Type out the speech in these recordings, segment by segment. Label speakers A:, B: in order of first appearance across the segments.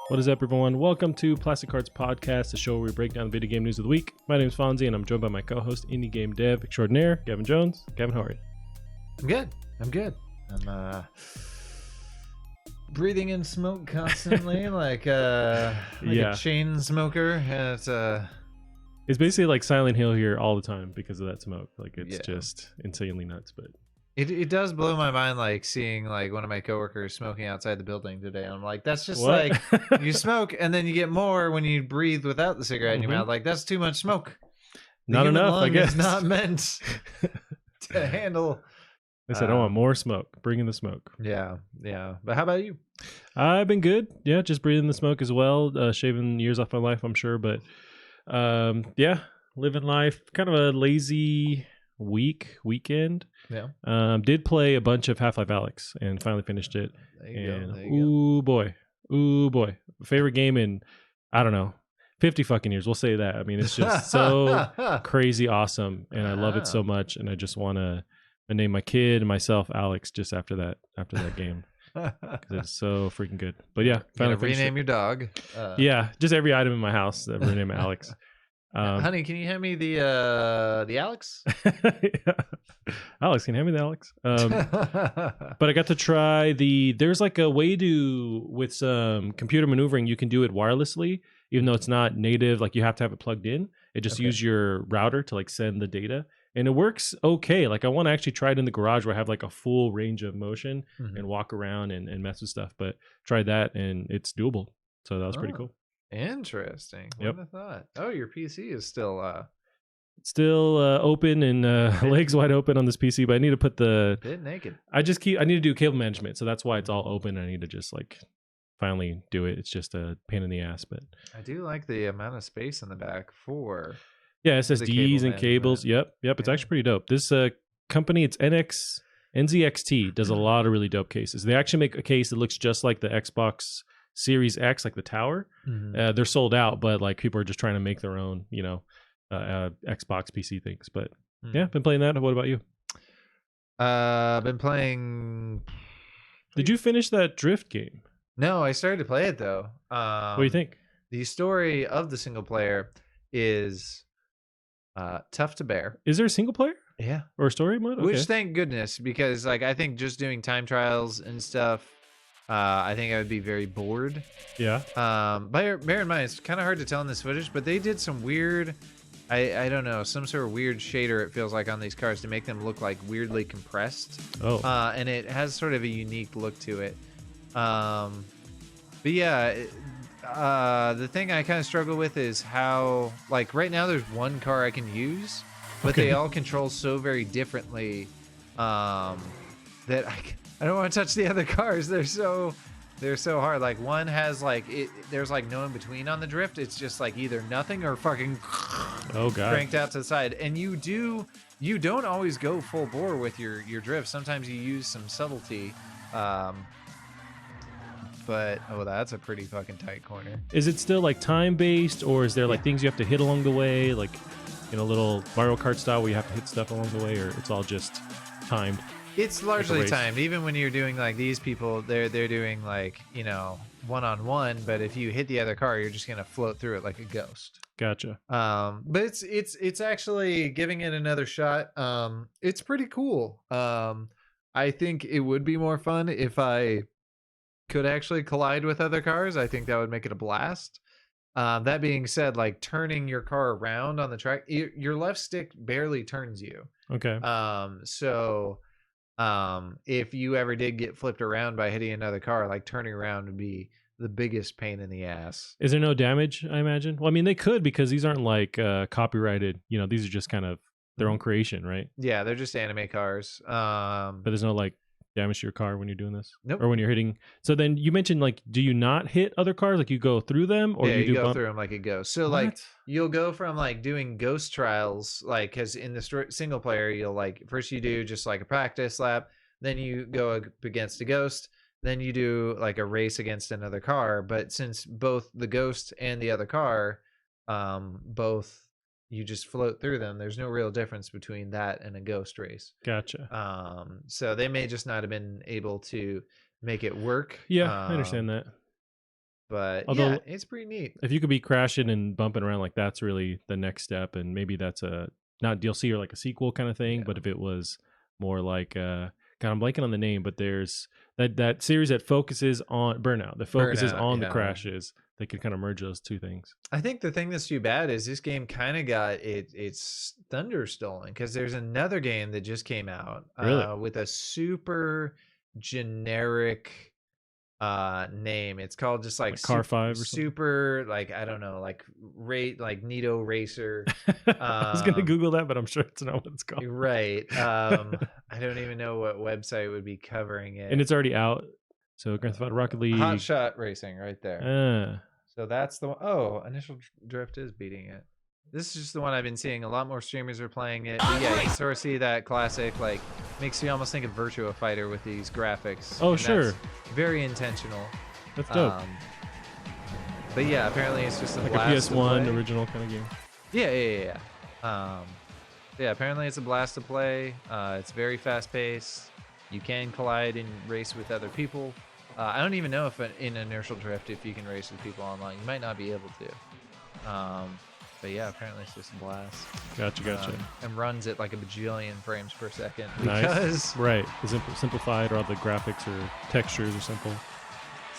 A: What is up, everyone? Welcome to Plastic Cards Podcast, the show where we break down the video game news of the week. My name is Fonzie, and I'm joined by my co-host, indie game dev extraordinaire, Gavin Jones. Gavin, how are you?
B: I'm good. I'm breathing in smoke constantly, like a chain smoker. And
A: it's basically like Silent Hill here all the time because of that smoke. Like, it's just insanely nuts. But
B: it does blow my mind, like seeing like one of my coworkers smoking outside the building today. I'm like, that's just
A: what?
B: like you smoke and then you get more when you breathe without the cigarette in your mouth. Like, that's too much smoke.
A: Not enough, I guess.
B: It's not meant to handle.
A: I said, I want more smoke. Bring in the smoke.
B: Yeah. But how about you?
A: I've been good. Yeah, just breathing the smoke as well. Shaving years off my life, I'm sure. But living life. Kind of a lazy weekend.
B: Yeah.
A: Did play a bunch of Half-Life Alyx and finally finished it.
B: There you go.
A: Ooh boy. Favorite game in, I don't know, 50 fucking years. We'll say that. I mean, it's just so crazy awesome. And I love it so much. And I just want to name my kid and myself Alex just after that game. Because it's so freaking good. But yeah,
B: finally rename your dog.
A: Yeah, just every item in my house that rename Alex.
B: Honey, can you hand me the Alex?
A: Alex, can you hand me the Alex? But I got to try there's like a way with some computer maneuvering, you can do it wirelessly, even though it's not native, like you have to have it plugged in. It just use your router to like send the data. And it works okay. Like, I want to actually try it in the garage where I have like a full range of motion and walk around and mess with stuff. But tried that and it's doable. So that was pretty cool.
B: Interesting.
A: Yep.
B: What have I thought? Oh, your PC is still
A: open and legs wide open on this PC. But I need to put
B: bit naked.
A: I need to do cable management. So that's why it's all open. I need to just like finally do it. It's just a pain in the ass. But
B: I do like the amount of space in the back for...
A: Yeah, SSDs and cables. Yep. It's actually pretty dope. This company, it's NZXT, does a lot of really dope cases. They actually make a case that looks just like the Xbox Series X, like the tower. They're sold out, but like people are just trying to make their own, Xbox PC things. But yeah, been playing that. What about you?
B: I've been playing...
A: Did you finish that Drift game?
B: No, I started to play it though.
A: What do you think?
B: The story of the single player is... tough to bear.
A: Is there a single player?
B: Yeah.
A: Or a story mode? Okay.
B: Which, thank goodness, because like I think just doing time trials and stuff, I think I would be very bored.
A: Yeah.
B: Bear in mind, it's kind of hard to tell in this footage, but they did some weird, I don't know, some sort of weird shader, it feels like, on these cars to make them look like weirdly compressed.
A: Oh.
B: And it has sort of a unique look to it. But yeah, the thing I kind of struggle with is how, like, right now there's one car I can use, but they all control so very differently that I don't want to touch the other cars. They're so hard. Like, one has like there's like no in between on the drift. It's just like either nothing or fucking cranked out to the side. And you don't always go full bore with your drift. Sometimes you use some subtlety. But that's a pretty fucking tight corner.
A: Is it still like time based, or is there like things you have to hit along the way, like in a little Mario Kart style where you have to hit stuff along the way, or it's all just timed?
B: It's largely timed. Even when you're doing like these people, they're doing like, one-on-one, but if you hit the other car, you're just gonna float through it like a ghost.
A: Gotcha.
B: But it's actually giving it another shot. It's pretty cool. I think it would be more fun if I could actually collide with other cars. I think that would make it a blast. That being said, like turning your car around on the track, your left stick barely turns you.
A: Okay.
B: So if you ever did get flipped around by hitting another car, like turning around would be the biggest pain in the ass.
A: Is there no damage, I imagine? Well, I mean, they could, because these aren't like copyrighted, these are just kind of their own creation, right?
B: Yeah, they're just anime cars.
A: But there's no like damage to your car when you're doing this?
B: Nope.
A: Or when you're hitting. So then you mentioned, like, do you not hit other cars? Like, you go through them, or
B: you
A: do
B: go through them like a ghost. So like you'll go from like doing ghost trials, like, because in the single player you'll like first you do just like a practice lap, then you go up against a ghost, then you do like a race against another car. But since both the ghost and the other car, both you just float through them, there's no real difference between that and a ghost race.
A: Gotcha.
B: So they may just not have been able to make it work.
A: Yeah, I understand that.
B: But
A: Although,
B: yeah, it's pretty neat.
A: if you could be crashing and bumping around, like that's really the next step, and maybe that's a not DLC or like a sequel kind of thing.
B: Yeah.
A: But if it was more like, God, I'm blanking on the name, but there's that series that focuses on Burnout, that focuses
B: Burnout,
A: on the
B: yeah.
A: crashes. They could kind of merge those two things.
B: I think the thing that's too bad is this game kind of got its thunder stolen, because there's another game that just came out
A: Really?
B: with a super generic name. It's called just like
A: Car 5 or something?
B: super, like, I don't know, like Nito Racer.
A: I was gonna Google that, but I'm sure it's not what it's called.
B: Right. I don't even know what website would be covering it.
A: And it's already out. So Grand Theft Auto Rocket League.
B: Hot Shot Racing right there. So that's the one. Oh, Initial Drift is beating it. This is just the one I've been seeing. A lot more streamers are playing it. But yeah, you can sort of see that classic, like, makes you almost think of Virtua Fighter with these graphics.
A: Oh,
B: and
A: sure.
B: that's very intentional.
A: That's dope.
B: But yeah, apparently it's just a
A: like
B: blast
A: a PS1 original kind of game.
B: Yeah. Yeah, apparently it's a blast to play. It's very fast paced. You can collide and race with other people. I don't even know if in Inertial Drift if you can race with people online. You might not be able to. But yeah, apparently it's just a blast.
A: Gotcha.
B: And runs at like a bajillion frames per second.
A: Nice.
B: Because,
A: right. Is it simplified, or all the graphics or textures are simple?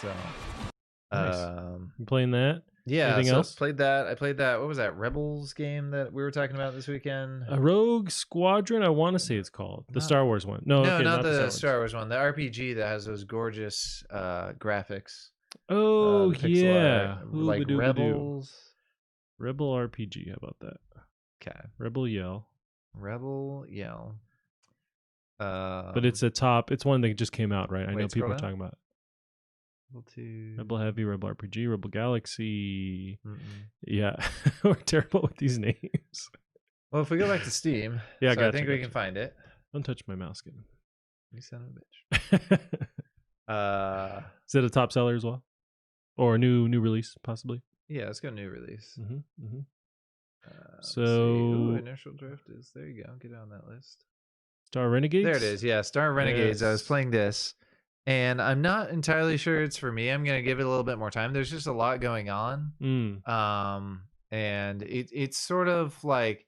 B: So,
A: nice. You playing that?
B: Yeah.
A: Anything else?
B: Played that. I played that. What was that? Rebels game that we were talking about this weekend?
A: A Rogue Squadron, I want to say it's called. The Star Wars one. No, okay,
B: not the Star Wars one. The RPG that has those gorgeous graphics.
A: Oh, yeah.
B: Like Rebels.
A: Rebel RPG. How about that?
B: Okay.
A: Rebel Yell. But it's it's one that just came out, right? I know people are talking about it. Rebel Heavy, Rebel RPG, Rebel Galaxy. Yeah. We're terrible with these names.
B: Well, if we go back to Steam,
A: yeah,
B: I think we can find it.
A: Don't touch my mouse, kid.
B: You son of a bitch.
A: Is it a top seller as well? Or a new release, possibly?
B: Yeah, let's go new release.
A: So
B: Inertial Drift is there. You go. Get it on that list.
A: Star Renegades.
B: There it is. Yeah, Star Renegades.
A: Yes.
B: I was playing this, and I'm not entirely sure it's for me. I'm gonna give it a little bit more time. There's just a lot going on. And it's sort of like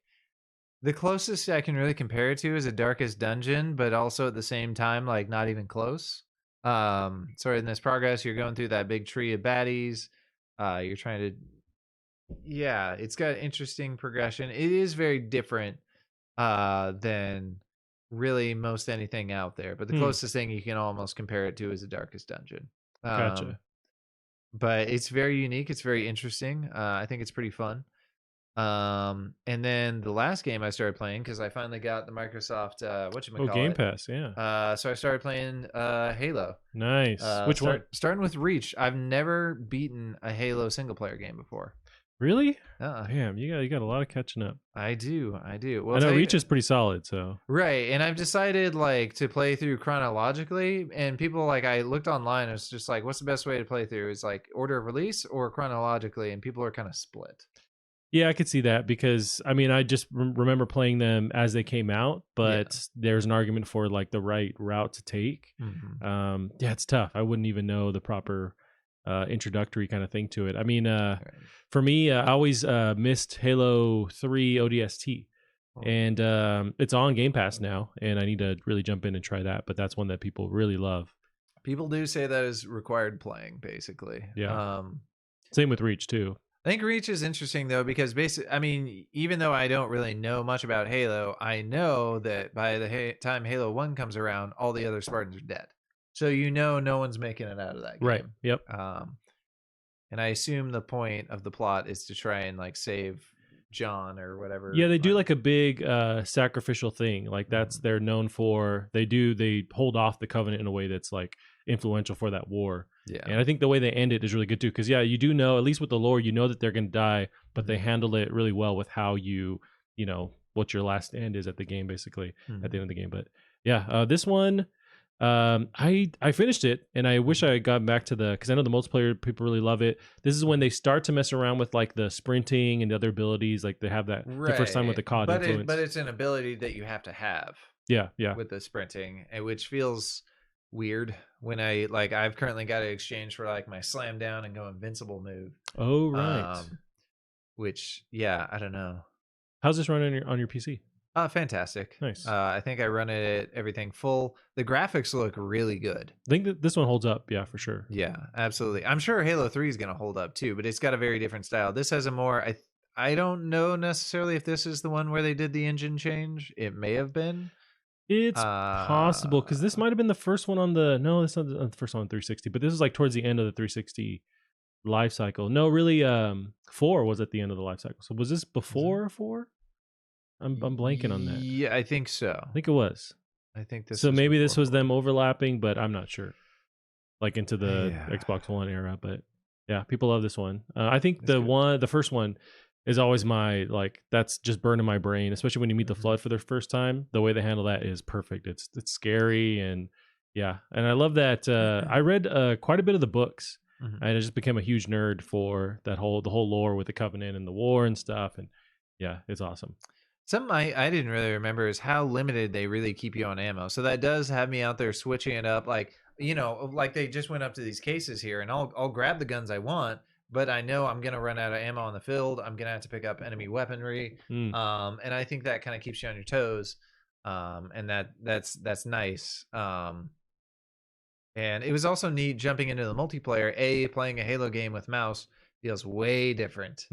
B: the closest I can really compare it to is a Darkest Dungeon, but also at the same time, like, not even close. So in this progress, you're going through that big tree of baddies. You're trying to, yeah, it's got interesting progression. It is very different than really most anything out there, but the closest thing you can almost compare it to is the Darkest Dungeon.
A: Gotcha.
B: But it's very unique. It's very interesting. I think it's pretty fun. And then the last game I started playing, because I finally got the Microsoft
A: Game Pass, yeah.
B: So I started playing Halo.
A: Nice. Which one?
B: Starting with Reach. I've never beaten a Halo single player game before.
A: Really? Damn, you got a lot of catching up.
B: I do. Well,
A: I know Reach is pretty solid, so.
B: Right, and I've decided like to play through chronologically, and people, like, I looked online, it's just like, what's the best way to play through? Is like order of release or chronologically, and people are kind of split.
A: Yeah, I could see that, because I mean, I just remember playing them as they came out, but there's an argument for like the right route to take. Yeah, it's tough. I wouldn't even know the proper introductory kind of thing to it. I mean, for me, I always missed Halo 3 ODST, and it's on Game Pass now, and I need to really jump in and try that. But that's one that people really love.
B: People do say that is required playing, basically.
A: Yeah. Same with Reach too.
B: I think Reach is interesting though, because I mean, even though I don't really know much about Halo, I know that by the time Halo 1 comes around, all the other Spartans are dead. So no one's making it out of that game.
A: Right. Yep.
B: And I assume the point of the plot is to try and like save John or whatever.
A: Yeah, they do like a big sacrificial thing. Like that's they're known for. They hold off the Covenant in a way that's like influential for that war.
B: Yeah.
A: And I think the way they end it is really good too, because you do know, at least with the lore, you know that they're going to die, but they handle it really well with how you know what your last end is at the game, basically at the end of the game. But yeah, this one, I finished it, and I wish I had gotten back to because I know the multiplayer people really love it. This is when they start to mess around with like the sprinting and the other abilities, like they have that the first time with the COD influence.
B: But it's an ability that you have to have.
A: Yeah.
B: With the sprinting, which feels weird when I've currently got to exchange for like my slam down and go invincible move.
A: Oh right.
B: Which yeah, I don't know.
A: How's this run on your PC?
B: Fantastic.
A: Nice.
B: I think I run it everything full. The graphics look really good.
A: I think that this one holds up, yeah, for sure.
B: Yeah, absolutely. I'm sure Halo 3 is going to hold up too, but it's got a very different style. This has a more I don't know necessarily if this is the one where they did the engine change. It may have been.
A: It's possible because this might have been the first one on the that's not the first one on 360, but this is like towards the end of the 360 life cycle. No, really, 4 was at the end of the life cycle. So was this before 4? I'm blanking on that.
B: Yeah, I think so.
A: I think it was.
B: I think this.
A: So maybe this was them overlapping, but I'm not sure. Like into the Xbox One era, but yeah, people love this one. I think the first one is always my that's just burned in my brain, especially when you meet the Flood for the first time. The way they handle that is perfect. It's scary and yeah, and I love that. I read quite a bit of the books. And I just became a huge nerd for the whole lore with the Covenant and the war and stuff. And yeah, it's awesome.
B: Something I didn't really remember is how limited they really keep you on ammo. So that does have me out there switching it up. Like, like they just went up to these cases here and I'll grab the guns I want, but I know I'm going to run out of ammo on the field. I'm going to have to pick up enemy weaponry. And I think that kind of keeps you on your toes. And that's nice. And it was also neat jumping into the multiplayer. Playing a Halo game with mouse feels way different.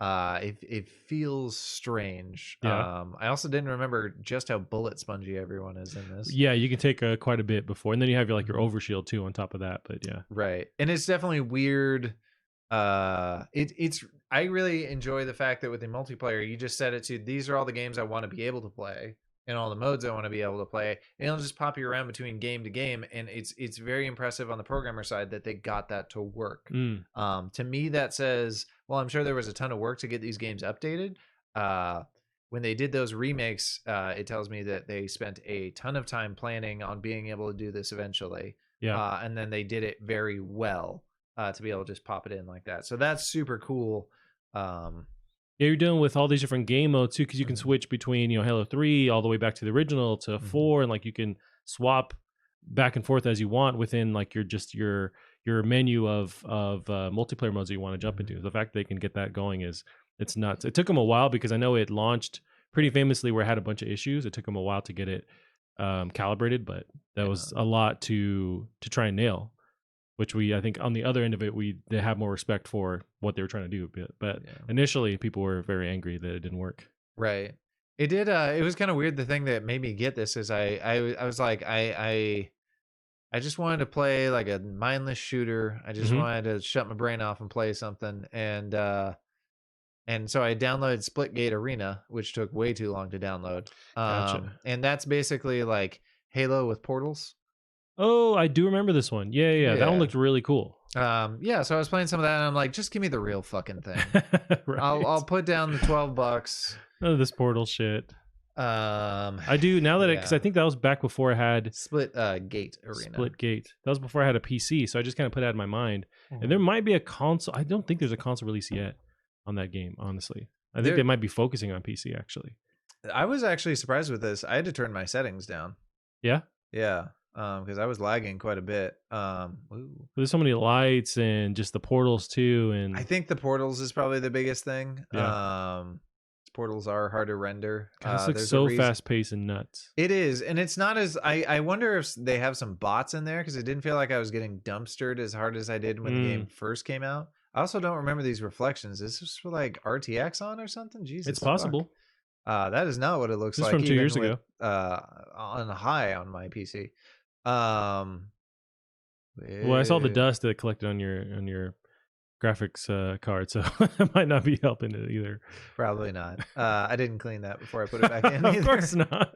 B: It feels strange.
A: Yeah.
B: I also didn't remember just how bullet spongy everyone is in this.
A: Yeah, you can take quite a bit before, and then you have your overshield too on top of that. But yeah,
B: right. And it's definitely weird. It's I really enjoy the fact that with the multiplayer, you just set it to these are all the games I want to be able to play. And all the modes I want to be able to play, and it'll just pop you around between game to game, and it's very impressive on the programmer side that they got that to work. To me, that says, well, I'm sure there was a ton of work to get these games updated. When they did those remakes, it tells me that they spent a ton of time planning on being able to do this eventually.
A: Yeah,
B: and then they did it very well to be able to just pop it in like that. So that's super cool.
A: Yeah, you're dealing with all these different game modes too, because you can switch between Halo 3 all the way back to the original to 4, and you can swap back and forth as you want within your menu of multiplayer modes that you want to jump into. The fact that they can get that going it's nuts. It took them a while because I know it launched pretty famously where it had a bunch of issues. It took them a while to get it calibrated, but that was a lot to try and nail. Which I think on the other end of it, they have more respect for what they were trying to do. But initially, people were very angry that it didn't work.
B: Right. It did. It was kind of weird. The thing that made me get this is I was like, I just wanted to play like a mindless shooter. I just wanted to shut my brain off and play something. And so I downloaded Splitgate Arena, which took way too long to download.
A: Gotcha.
B: And that's basically like Halo with portals.
A: Oh, I do remember this one. Yeah. That one looked really cool.
B: So I was playing some of that and I'm like, just give me the real fucking thing.
A: Right.
B: I'll put down the $12.
A: Oh, this portal shit. I do now that because I think that was back before I had
B: Gate Arena.
A: Splitgate. That was before I had a PC, so I just kind of put it out in my mind. And there might be a console. I don't think there's a console release yet on that game, honestly. I think they might be focusing on PC actually.
B: I was actually surprised with this. I had to turn my settings down.
A: Yeah?
B: Yeah. Because I was lagging quite a bit.
A: There's so many lights and just the portals too, and
B: I think the portals is probably the biggest thing.
A: Yeah.
B: Portals are hard to render.
A: This looks so fast paced and nuts.
B: It is, and it's not as I wonder if they have some bots in there because it didn't feel like I was getting dumpstered as hard as I did when the game first came out. I also don't remember these reflections. Is this for like RTX on or something? Jesus,
A: it's possible.
B: That is not what it looks
A: this
B: like.
A: From 2 years ago.
B: On high on my PC.
A: Well, I saw the dust that collected on your graphics card, so it might not be helping it either.
B: Probably not. I didn't clean that before I put it back in either.
A: Of course not.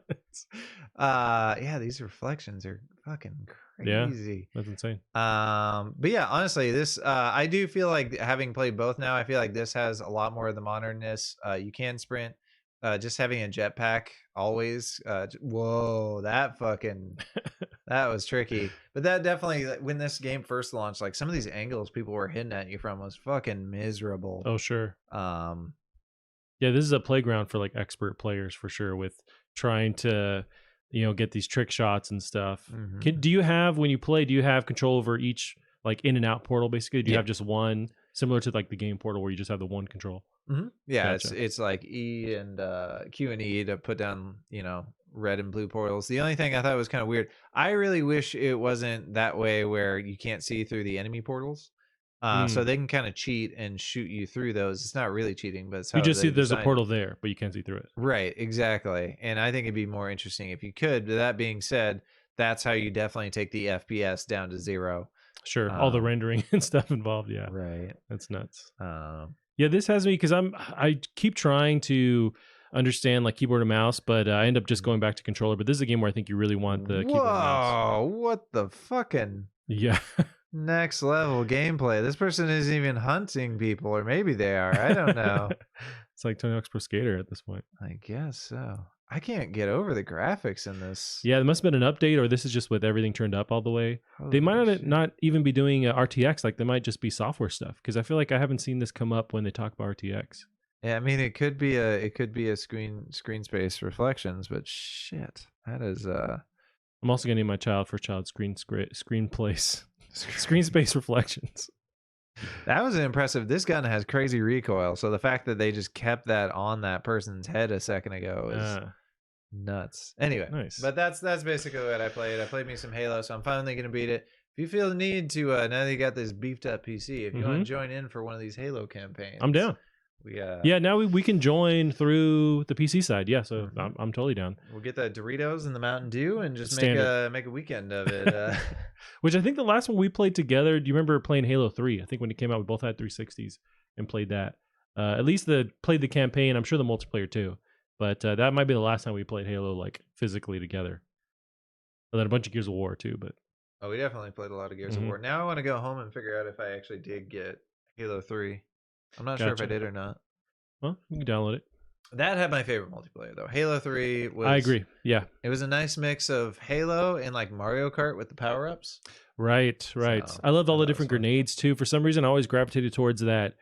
B: Yeah, these reflections are fucking crazy.
A: Yeah, that's insane.
B: But yeah, honestly, this I do feel like having played both now, I feel like this has a lot more of the modernness. You can sprint. Just having a jetpack always. Whoa, that was tricky. But that definitely, when this game first launched, like some of these angles people were hitting at you from was fucking miserable.
A: Oh sure. Yeah, this is a playground for like expert players for sure. With trying to get these trick shots and stuff.
B: Mhm.
A: Do you have, when you play, do you have control over each like in and out portal basically? Do you
B: Yeah.
A: have just one, similar to like the game portal where you just have the one control?
B: Yeah,
A: Gotcha.
B: it's like E and Q and E to put down, red and blue portals. The only thing I thought was kind of weird, I really wish it wasn't that way where you can't see through the enemy portals. So
A: Mm.
B: they can kind of cheat and shoot you through those. It's not really cheating, but it's
A: You
B: how
A: just see
B: they
A: there's a
B: designed it.
A: portal there, but you can't see through it.
B: Right, exactly. And I think it'd be more interesting if you could. But that being said, that's how you definitely take the FPS down to 0.
A: Sure, all the
B: Um,
A: rendering and stuff involved. Yeah,
B: right.
A: that's nuts.
B: Um,
A: Yeah, this has me because I keep trying to understand like keyboard and mouse, but I end up just going back to controller. But this is a game where I think you really want the keyboard and mouse.
B: Whoa, what the fucking
A: Yeah.
B: next level gameplay. This person isn't even hunting people, or maybe they are. I don't know.
A: It's like Tony Hawk's Pro Skater at this point.
B: I guess so. I can't get over the graphics in this.
A: Yeah, there must have been an update, or this is just with everything turned up all the way. They might
B: Holy shit.
A: not even be doing RTX. Like they might just be software stuff because I feel like I haven't seen this come up when they talk about RTX.
B: Yeah, I mean it could be a screen space reflections, but shit, that is
A: I'm also gonna name my child screen place screen space reflections.
B: that was impressive. This gun has crazy recoil, so the fact that they just kept that on that person's head a second ago is nuts. Anyway,
A: Nice.
B: but that's basically what I played. I played me some Halo, so I'm finally gonna beat it. If you feel the need to, now that you got this beefed up PC, if you want to join in for one of these Halo campaigns,
A: I'm down.
B: Yeah,
A: now we can join through the PC side. Yeah, so I'm totally down.
B: We'll get the Doritos and the Mountain Dew and just make a weekend of it.
A: Which I think the last one we played together, do you remember playing Halo 3? I think when it came out, we both had 360s and played that. At least played the campaign. I'm sure the multiplayer too. But that might be the last time we played Halo like physically together. And then a bunch of Gears of War too. But
B: we definitely played a lot of Gears of War. Now I want to go home and figure out if I actually did get Halo 3. I'm not sure if I did or not.
A: Well, you can download it.
B: That had my favorite multiplayer though. Halo 3 was.
A: I agree. Yeah,
B: it was a nice mix of Halo and like Mario Kart with the power-ups.
A: Right.
B: So,
A: I loved all the different
B: fun.
A: grenades too. For some reason, I always gravitated towards that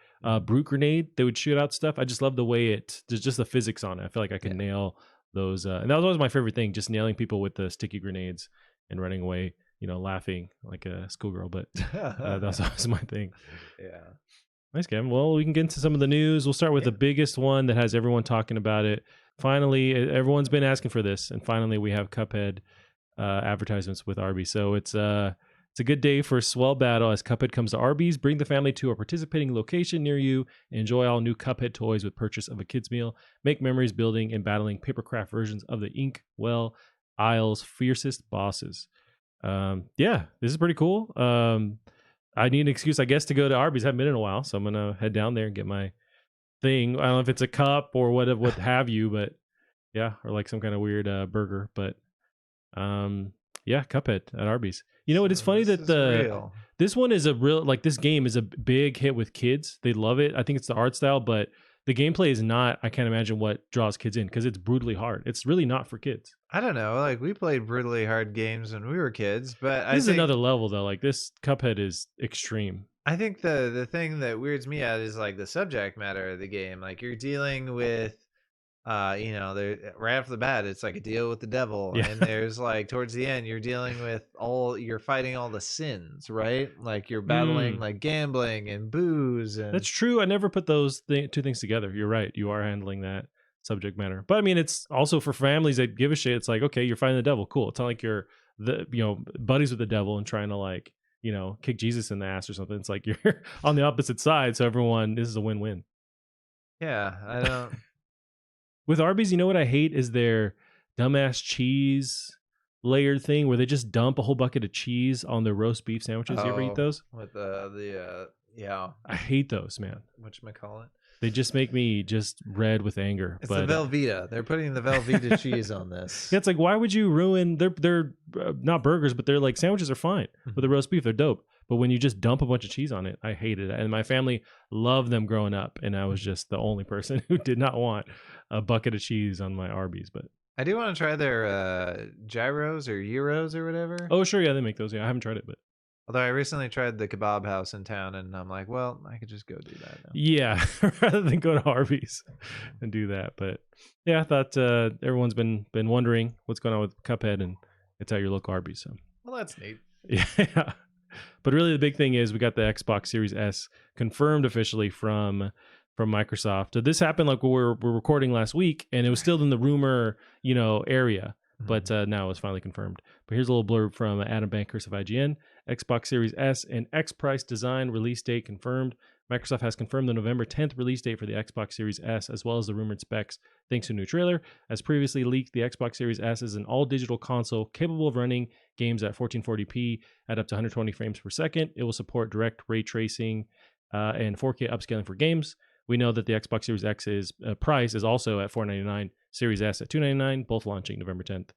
A: brute grenade. They would shoot out stuff. I just love the way there's just the physics on it. I feel like I can nail those. And that was always my favorite thing, just nailing people with the sticky grenades and running away, laughing like a schoolgirl. But that's always my thing.
B: Yeah.
A: Nice, Kevin. Well, we can get into some of the news. We'll start with the biggest one that has everyone talking about it. Finally, everyone's been asking for this, and finally we have Cuphead advertisements with Arby's. So it's a good day for a swell battle as Cuphead comes to Arby's. Bring the family to a participating location near you and enjoy all new Cuphead toys with purchase of a kid's meal. Make memories building and battling papercraft versions of the Inkwell aisle's fiercest bosses. This is pretty cool. I need an excuse, I guess, to go to Arby's. I haven't been in a while, so I'm gonna head down there and get my thing. I don't know if it's a cup or what have you, but yeah, or like some kind of weird burger. But Cuphead at Arby's. You know what? It's funny that this one is a real, like, this game is a big hit with kids. They love it. I think it's the art style, but the gameplay is not. I can't imagine what draws kids in because it's brutally hard. It's really not for kids.
B: I don't know. Like, we played brutally hard games when we were kids, but
A: This is another level though. Like, this Cuphead is extreme.
B: I think the thing that weirds me out is like the subject matter of the game. Like, you're dealing with right off the bat, it's like a deal with the devil.
A: Yeah.
B: And there's like towards the end, you're fighting all the sins, right? Like, you're battling like gambling and booze. And
A: that's true. I never put those two things together. You're right. You are handling that subject matter. But I mean, it's also for families that give a shit. It's like, okay, you're fighting the devil. Cool. It's not like you're buddies with the devil and trying to like, kick Jesus in the ass or something. It's like you're on the opposite side. So this is a win-win.
B: Yeah, I don't.
A: With Arby's, you know what I hate is their dumbass cheese layered thing where they just dump a whole bucket of cheese on their roast beef sandwiches. You ever eat those?
B: With yeah.
A: I hate those, man.
B: Whatchamacallit?
A: They just make me just red with anger.
B: It's the Velveeta. They're putting the Velveeta cheese on this.
A: Yeah, it's like, why would you ruin? They're not burgers, but they're like sandwiches are fine with the roast beef. They're dope. But when you just dump a bunch of cheese on it, I hated it. And my family loved them growing up, and I was just the only person who did not want a bucket of cheese on my Arby's. But
B: I do want to try their gyros or euros or whatever.
A: Oh, sure, yeah, they make those. Yeah, I haven't tried it, but
B: Although I recently tried the kebab house in town, and I'm like, well, I could just go do that now.
A: Yeah, rather than go to Arby's and do that. But yeah, I thought everyone's been wondering what's going on with Cuphead, and it's at your local Arby's. So
B: Well, that's neat.
A: yeah, but really the big thing is we got the Xbox Series S confirmed officially from Microsoft. This happened like we're recording last week, and it was still in the rumor area. But now it's finally confirmed. But here's a little blurb from Adam Bankhurst of IGN. Xbox Series S and X price design release date confirmed. Microsoft has confirmed the November 10th release date for the Xbox Series S, as well as the rumored specs, thanks to a new trailer. As previously leaked, the Xbox Series S is an all-digital console capable of running games at 1440p at up to 120 frames per second. It will support direct ray tracing and 4K upscaling for games. We know that the Xbox Series X's price is also at $499, Series S at $299, both launching November 10th.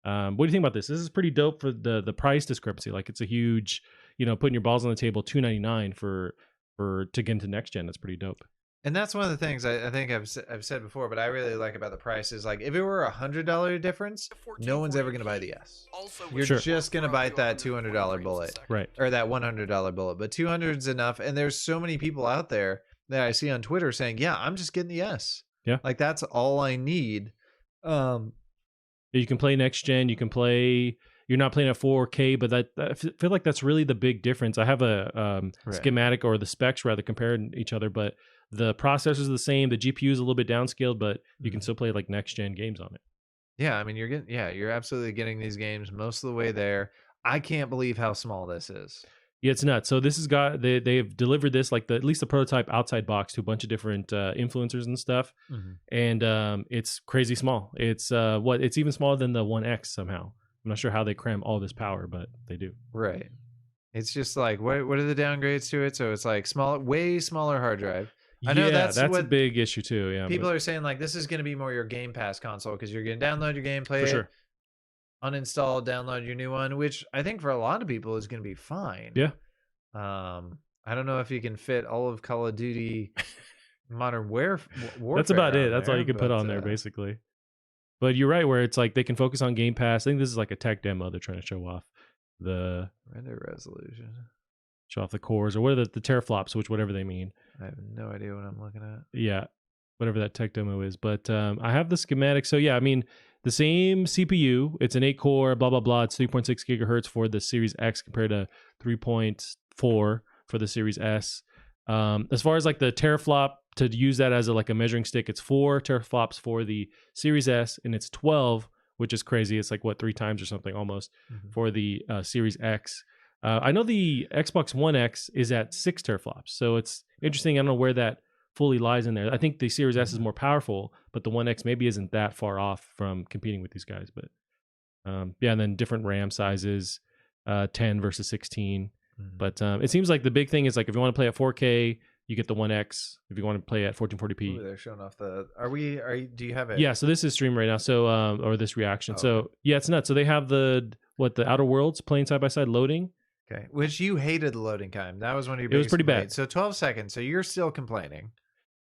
A: What do you think about this? This is pretty dope for the price discrepancy. Like, it's a huge, putting your balls on the table, $299 for to get into next gen. That's pretty dope.
B: And that's one of the things I think I've said before, but I really like about the price is, like, if it were $100 difference, no one's ever going to buy the S. You're just going to bite that $200 bullet,
A: right?
B: Or that $100 bullet. But 200's enough, and there's so many people out there that I see on Twitter saying, "Yeah, I'm just getting the S."
A: Yeah,
B: like that's all I need.
A: You can play next gen. You can play. You're not playing at 4K, but that I feel like that's really the big difference. I have a schematic, or the specs rather, compared each other, but the processors are the same. The GPU is a little bit downscaled, but you can still play like next gen games on it.
B: Yeah, I mean, you're absolutely getting these games most of the way there. I can't believe how small this is.
A: Yeah, it's nuts. So this has got they've delivered this, like, at least the prototype outside box, to a bunch of different influencers and stuff, and it's crazy small. It's it's even smaller than the One X somehow. I'm not sure how they cram all this power, but they do.
B: Right. It's just like, what are the downgrades to it? So it's like way smaller hard drive. I know that's
A: a big issue too. Yeah,
B: people are saying, like, this is going to be more your Game Pass console, because you're going to download your game, play it, uninstall, download your new one, which I think for a lot of people is going to be fine.
A: Yeah.
B: I don't know if you can fit all of Call of Duty Modern Warfare.
A: That's about it. That's all you can put on there, basically. But you're right, where it's like they can focus on Game Pass. I think this is like a tech demo. They're trying to show off the
B: render resolution,
A: show off the cores, or what are the teraflops, whatever they mean.
B: I have no idea what I'm looking at.
A: Yeah, whatever that tech demo is. But I have the schematic. So yeah, I mean, the same CPU. It's an 8-core, blah blah blah. It's 3.6 gigahertz for the Series X compared to 3.4 for the Series S. As far as like the teraflop, to use that as a measuring stick, it's 4 teraflops for the Series S, and it's 12, which is crazy. It's like 3 times or something almost for the Series X. I know the Xbox One X is at 6 teraflops, so it's interesting. I don't know where that fully lies in there. I think the Series S is more powerful, but the One X maybe isn't that far off from competing with these guys. But yeah, and then different RAM sizes, 10 versus 16. But it seems like the big thing is, like, if you want to play at 4K, you get the One X. If you want to play at 1440p,
B: Ooh, they're showing off the. Do you have it?
A: Yeah, so this is stream right now. So or this reaction. So yeah, it's nuts. So they have the Outer Worlds playing side by side loading.
B: Okay, which you hated the loading time. That was one of your.
A: It was pretty
B: complaints.
A: bad.
B: So 12 seconds. So you're still complaining.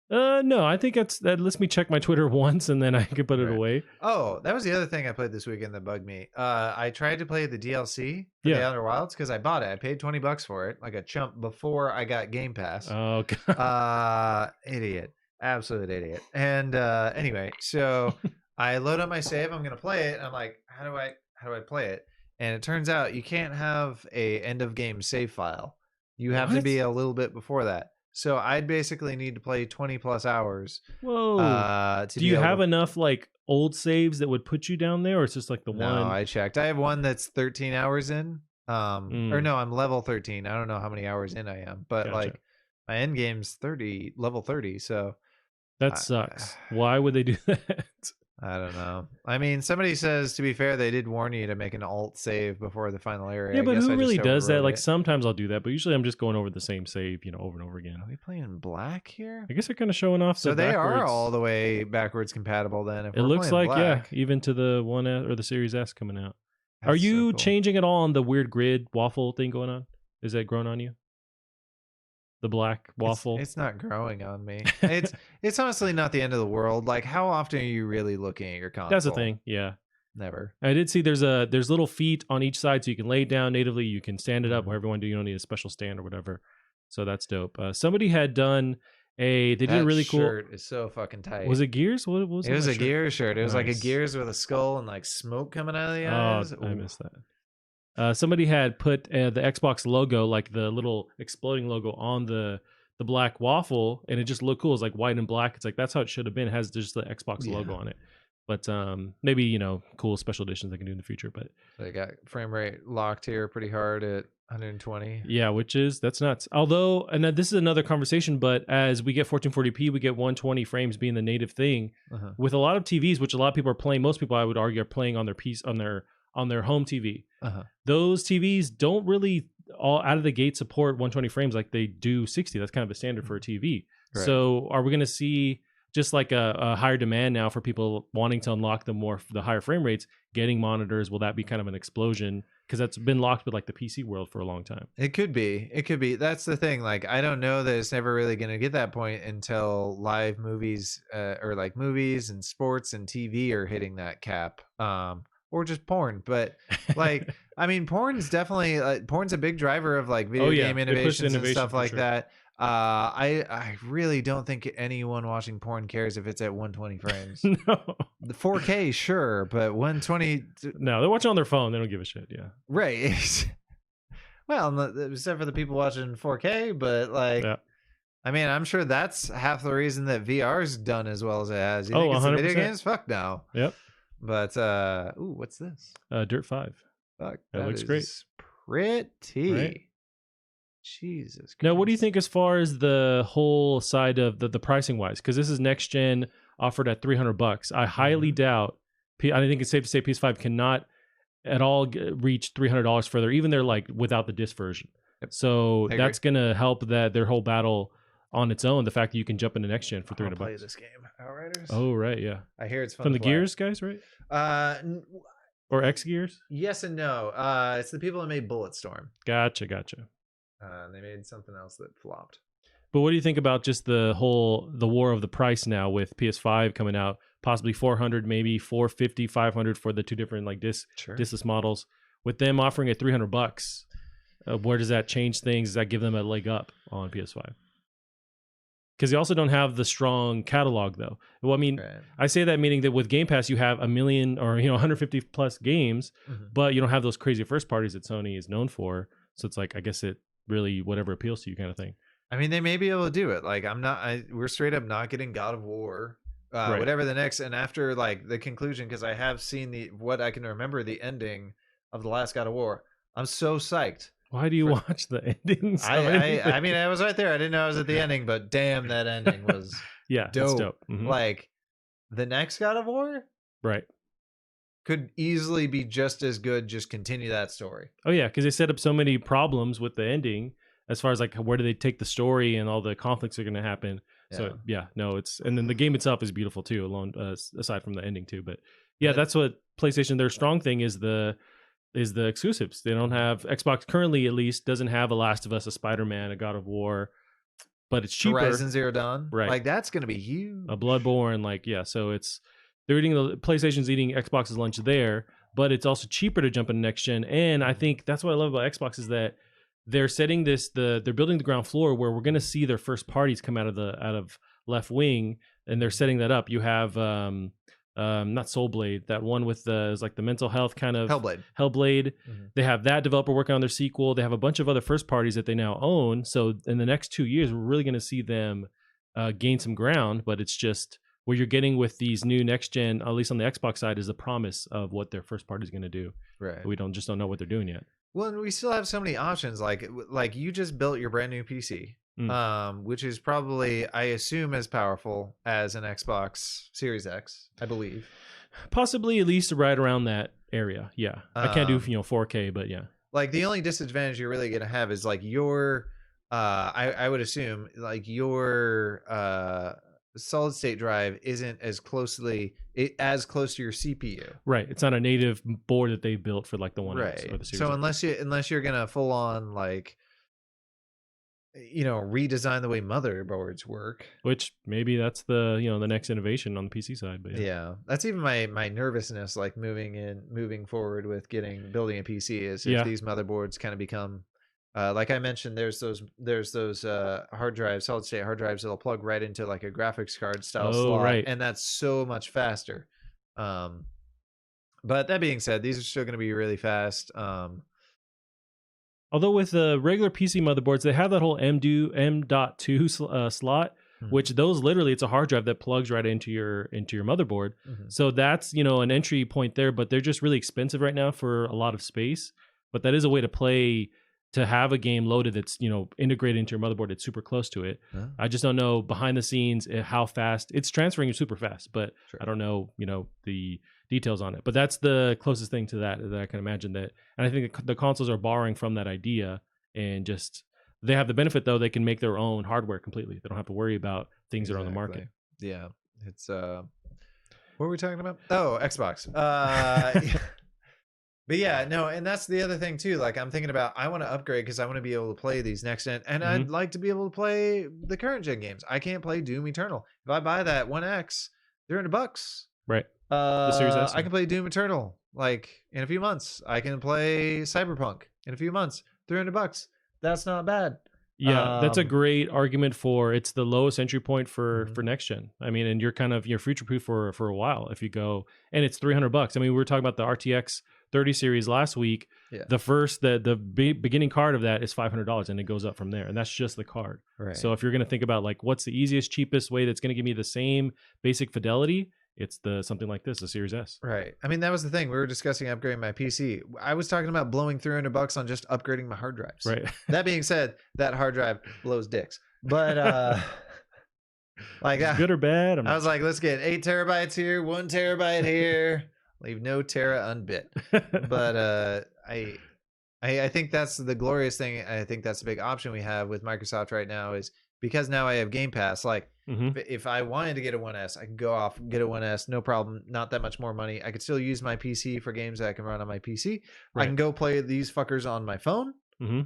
A: No, I think that lets me check my Twitter once, and then I can put it away.
B: Oh, that was the other thing I played this weekend that bugged me. I tried to play the DLC for the Outer Wilds, because I bought it. I paid $20 for it, like a chump, before I got Game Pass.
A: Oh god.
B: Idiot, absolute idiot. And anyway, so I load up my save. I'm gonna play it. And I'm like, how do I play it? And it turns out you can't have a end of game save file. You have to be a little bit before that. So I'd basically need to play 20 plus hours.
A: Whoa. Do you have enough old saves that would put you down there, or it's just like the one?
B: No, I checked. I have one that's 13 hours in. Or no, I'm level 13. I don't know how many hours in I am, but like my end game's level 30. So
A: that sucks. Why would they do that?
B: I don't know. I mean, somebody says, to be fair, they did warn you to make an alt save before the final area.
A: Yeah, but who really does that? Like, sometimes I'll do that, but usually I'm just going over the same save, over and over again.
B: Are we playing black here?
A: I guess they're kind of showing off.
B: So they are all the way backwards compatible then. If
A: it looks like
B: black.
A: Yeah, even to the One S or the Series S coming out. That's are you so cool. Changing at all on the weird grid waffle thing going on? Is that growing on you? The black waffle.
B: It's not growing on me. It's honestly not the end of the world. Like, how often are you really looking at your console?
A: That's the thing. Yeah.
B: Never.
A: I did see there's little feet on each side, so you can lay it down natively. You can stand it up, whatever you want to do. You don't need a special stand or whatever. So that's dope. Somebody had done they did a really cool
B: shirt is so fucking tight.
A: Was it Gears? What was it?
B: It was a
A: shirt?
B: Gears shirt. It was like a
A: Nice.
B: Gears with a skull and like smoke coming out of the eyes.
A: I missed that. Somebody had put the Xbox logo, like the little exploding logo, on the black waffle, and it just looked cool. It's like white and black. It's like that's how it should have been. It has just the Xbox logo on it. But maybe cool special editions they can do in the future. But
B: they got frame rate locked here pretty hard at 120.
A: Yeah, that's nuts. Although, and this is another conversation, but as we get 1440p, we get 120 frames being the native thing. With a lot of TVs, which a lot of people are playing. Most people, I would argue, are playing on their on their home TV. Those TVs don't really all out of the gate support 120 frames like they do 60. That's kind of a standard for a TV. Right. So are we going to see just like a higher demand now for people wanting to unlock the higher frame rates, getting monitors? Will that be kind of an explosion? Because that's been locked with like the PC world for a long time.
B: It could be. That's the thing. Like, I don't know that it's never really going to get that point until live movies or like movies and sports and TV are hitting that cap. Or just porn. But like, I mean, porn's definitely porn's a big driver of like video game innovations and stuff like that. I really don't think anyone watching porn cares if it's at 120 frames.
A: No.
B: The 4K, sure, but 120.
A: No, they're watching on their phone. They don't give a shit. Yeah.
B: Right. Well, except for the people watching 4K, but like, I mean, I'm sure that's half the reason that VR's done as well as it has. You think it's the video games? Fuck no.
A: Yep.
B: But what's this?
A: Dirt 5.
B: Fuck,
A: that looks great.
B: Pretty.
A: Right?
B: Jesus Christ.
A: Now, what do you think as far as the whole side of the pricing wise? Because this is next gen offered at $300. I highly doubt. I think it's safe to say PS5 cannot at all reach $300 further, even they're like without the disc version. Yep. So that's gonna help their whole battle on its own. The fact that you can jump into next gen for $300.
B: Play this game, Outriders.
A: Oh right, yeah.
B: I hear it's fun
A: from the Gears guys, right? Or X Gears?
B: Yes and no. It's the people that made Bulletstorm.
A: Gotcha.
B: They made something else that flopped.
A: But what do you think about just the war of the price now with PS5 coming out, possibly 400, maybe 450, 500 for the two different like discless models, with them offering at $300? Where does that change things? Does that give them a leg up on PS5? Because they also don't have the strong catalog, though. Well, I mean, I say that meaning that with Game Pass, you have 1 million or 150 plus games, but you don't have those crazy first parties that Sony is known for. So it's like, I guess it really whatever appeals to you kind of thing.
B: I mean, they may be able to do it. Like, we're straight up not getting God of War, whatever the next, and after like the conclusion, because I have seen what I can remember the ending of the last God of War. I'm so psyched.
A: Why do you watch the endings?
B: I mean, I was right there. I didn't know I was at the ending, but damn, that ending was dope. Like the next God of War,
A: right,
B: could easily be just as good. Just continue that story.
A: Oh yeah, because they set up so many problems with the ending as far as like where do they take the story and all the conflicts are going to happen. So and then the game itself is beautiful too, aside from the ending too. But that's what PlayStation. Their strong thing is the exclusives. They don't have Xbox currently, at least, doesn't have a Last of Us, a Spider-Man, a God of War, but it's cheaper.
B: Horizon Zero Dawn,
A: right?
B: Like that's going to be huge.
A: A Bloodborne, so they're eating PlayStation's eating Xbox's lunch there, but it's also cheaper to jump into next gen. And I think that's what I love about Xbox is that they're setting they're building the ground floor where we're going to see their first parties come out of left wing, and they're setting that up. You have not Soul Blade, that one with is like the mental health kind of Hellblade. They have that developer working on their sequel. They have a bunch of other first parties that they now own. So in the next 2 years, we're really going to see them gain some ground. But it's just what you're getting with these new next gen, at least on the Xbox side, is the promise of what their first party is going to do.
B: Right.
A: But we don't know what they're doing yet.
B: Well, and we still have so many options. Like you just built your brand new PC. Which is probably, I assume, as powerful as an Xbox Series X, I believe.
A: Possibly at least right around that area. Yeah. I can't do 4K, but yeah.
B: Like the only disadvantage you're really going to have is like your I would assume like your solid state drive isn't as close to your CPU.
A: Right. It's not a native board that they built for like the One X or the Series
B: So
A: X.
B: unless you're going to full on like redesign the way motherboards work.
A: Which maybe that's the the next innovation on the PC side. But
B: Yeah, that's even my nervousness, like moving forward with building a PC, is if
A: Yeah.
B: these motherboards kind of become, like I mentioned, there's those hard drives, solid state hard drives that'll plug right into like a graphics card style
A: Oh,
B: slot,
A: right.
B: and that's so much faster. But that being said, these are still going to be really fast.
A: Although with the regular PC motherboards, they have that whole M.2 slot, which those literally it's a hard drive that plugs right into your motherboard. So that's an entry point there, but they're just really expensive right now for a lot of space. But that is a way to have a game loaded that's integrated into your motherboard. It's super close to it. I just don't know behind the scenes how fast it's transferring super fast, but
B: Sure.
A: I don't know the details on it. But that's the closest thing to that I can imagine that. And I think the consoles are borrowing from that idea, and just they have the benefit though, they can make their own hardware completely. They don't have to worry about things that are on the market.
B: Yeah, it's what were we talking about? Oh, Xbox. But yeah, no, and that's the other thing too. Like I'm thinking about, I want to upgrade because I want to be able to play these next gen, and I'd like to be able to play the current gen games. I can't play Doom Eternal. If I buy that One X, $300.
A: Right. The Series S.
B: I can play Doom Eternal like in a few months. I can play Cyberpunk in a few months. $300. That's not bad.
A: Yeah, that's a great argument for it's the lowest entry point for next gen. I mean, and you're future proof for a while if you go, and it's $300. I mean, we were talking about the RTX 30 series last week.
B: Yeah.
A: The beginning card of that is $500, and it goes up from there, and that's just the card.
B: Right.
A: So if you're going to think about like what's the easiest, cheapest way that's going to give me the same basic fidelity, it's something like this, the Series S.
B: Right. I mean, that was the thing. We were discussing upgrading my PC. I was talking about blowing $300 on just upgrading my hard drives.
A: Right.
B: That being said, that hard drive blows dicks. But like
A: good or bad?
B: I was like, let's get 8 terabytes here, 1 terabyte here. Leave no Tera unbit. But I think that's the glorious thing. I think that's the big option we have with Microsoft right now, is because now I have Game Pass. Like if I wanted to get a 1S, I could go off, get a 1S, no problem. Not that much more money. I could still use my PC for games that I can run on my PC. Right. I can go play these fuckers on my phone.